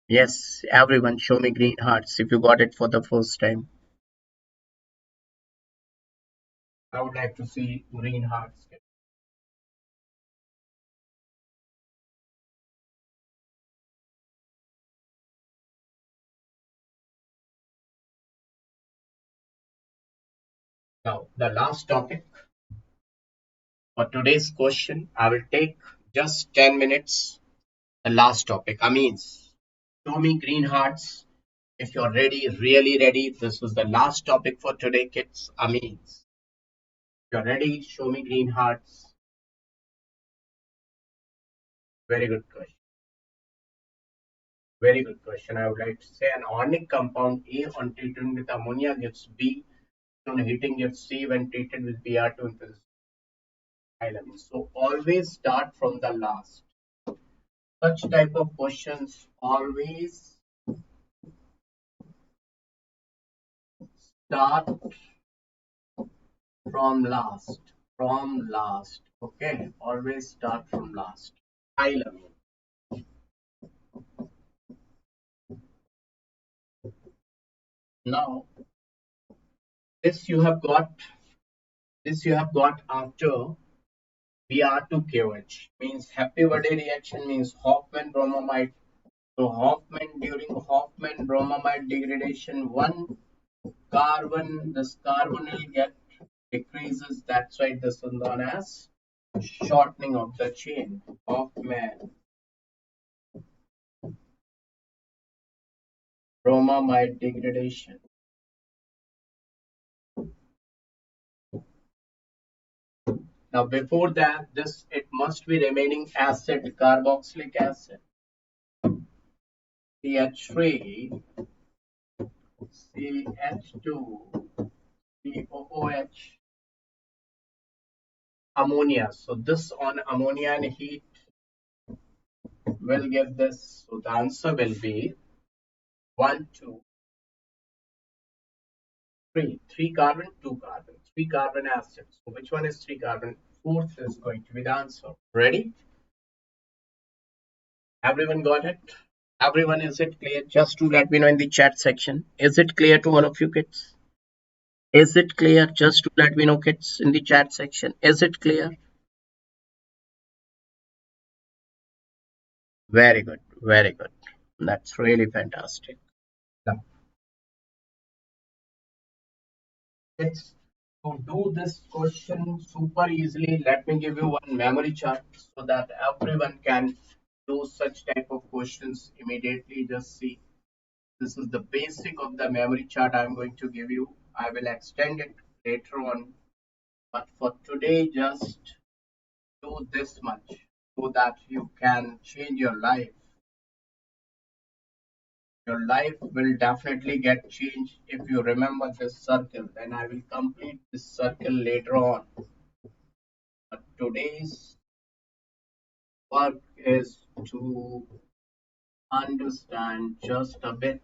[SPEAKER 1] Yes, everyone, show me green hearts if you got it for the first time. I would like to see green hearts. Now, the last topic for today's question, I will take just 10 minutes. The last topic, Amins. Show me green hearts if you're ready, really ready. This is the last topic for today, kids. Amins. If you're ready, show me green hearts. Very good question. Very good question. I would like to say an organic compound A on treatment with ammonia gives B, on heating gives C when treated with Br2 equals element. So always start from the last. Such type of questions always start from last. From last. Okay. Always start from last. Element. Now this you have got after Br2KOH means happy birthday reaction means Hoffman bromamide. So Hoffman during Hoffman bromamide degradation one carbon, this carbonyl get decreases. That's why this is known as shortening of the chain of man bromamide degradation. Now before that, this it must be remaining acid, carboxylic acid, CH3, CH2, COOH, ammonia. So this on ammonia and heat will give this. So the answer will be 1, 2, 3. 3 carbon, 2 carbon. 3 carbon acids. So which one is 3 carbon? Fourth is going to be the answer. Ready? Everyone got it? Everyone, is it clear? Just to let me know in the chat section. Is it clear to all of you kids? Is it clear? Just to let me know kids in the chat section. Is it clear? Very good. Very good. That's really fantastic. Now, kids, to do this question super easily, let me give you one memory chart so that everyone can do such type of questions immediately. Just see, this is the basic of the memory chart I'm going to give you. I will extend it later on, but for today, just do this much so that you can change your life. Your life will definitely get changed if you remember this circle. Then I will complete this circle later on. But today's work is to understand just a bit.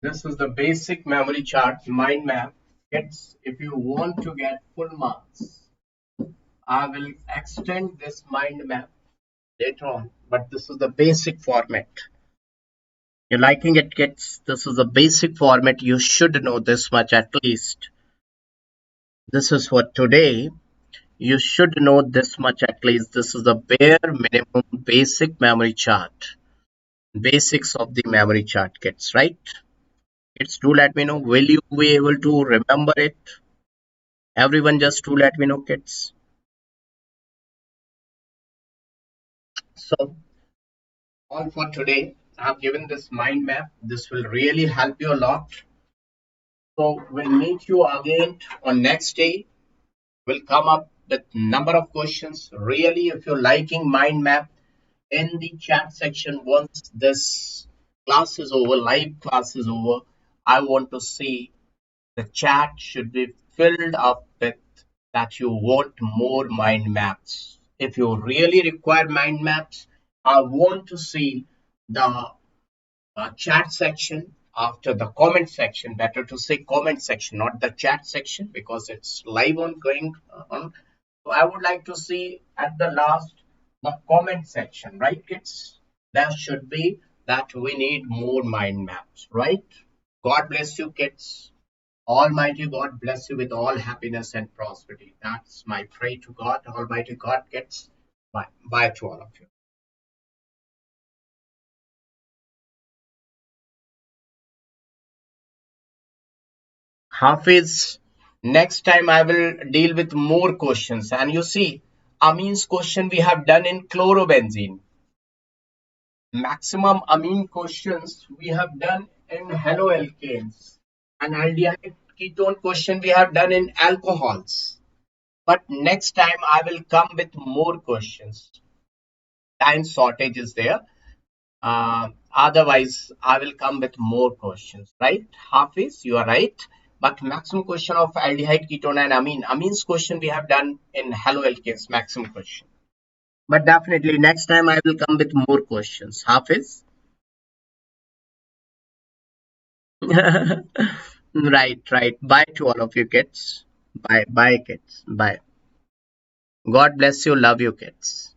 [SPEAKER 1] This is the basic memory chart mind map. Kids, if you want to get full marks, I will extend this mind map later on, but this is the basic format. You're liking it, kids? This is the basic format. You should know this much at least. This is for today. You should know this much at least. This is the bare minimum basic memory chart. Basics of the memory chart, kids, right? Kids, do let me know. Will you be able to remember it? Everyone, just do let me know, kids. So, all for today. I've given this mind map. This will really help you a lot. So, we'll meet you again on next day. We'll come up with number of questions. Really, if you're liking mind map, in the chat section once this class is over, live class is over, I want to see the chat should be filled up with that you want more mind maps. If you really require mind maps, I want to see the chat section after the comment section. Better to say comment section, not the chat section, because it's live on going on. So I would like to see at the last the comment section, right, kids? There should be that we need more mind maps, right? God bless you, kids. Almighty God bless you with all happiness and prosperity. That's my pray to God. Almighty God, kids. Bye. Bye to all of you. Hafiz, next time I will deal with more questions. And you see, amines question we have done in chlorobenzene. Maximum amine questions we have done in haloalkanes. And aldehyde ketone question we have done in alcohols. But next time I will come with more questions. Time shortage is there. Otherwise, I will come with more questions, right? Hafiz, you are right. But maximum question of aldehyde, ketone, and amine. Amines question we have done in haloalkanes, maximum question. But definitely next time I will come with more questions. Hafiz? Right, right. Bye to all of you kids. Bye, bye, kids. Bye. God bless you. Love you, kids.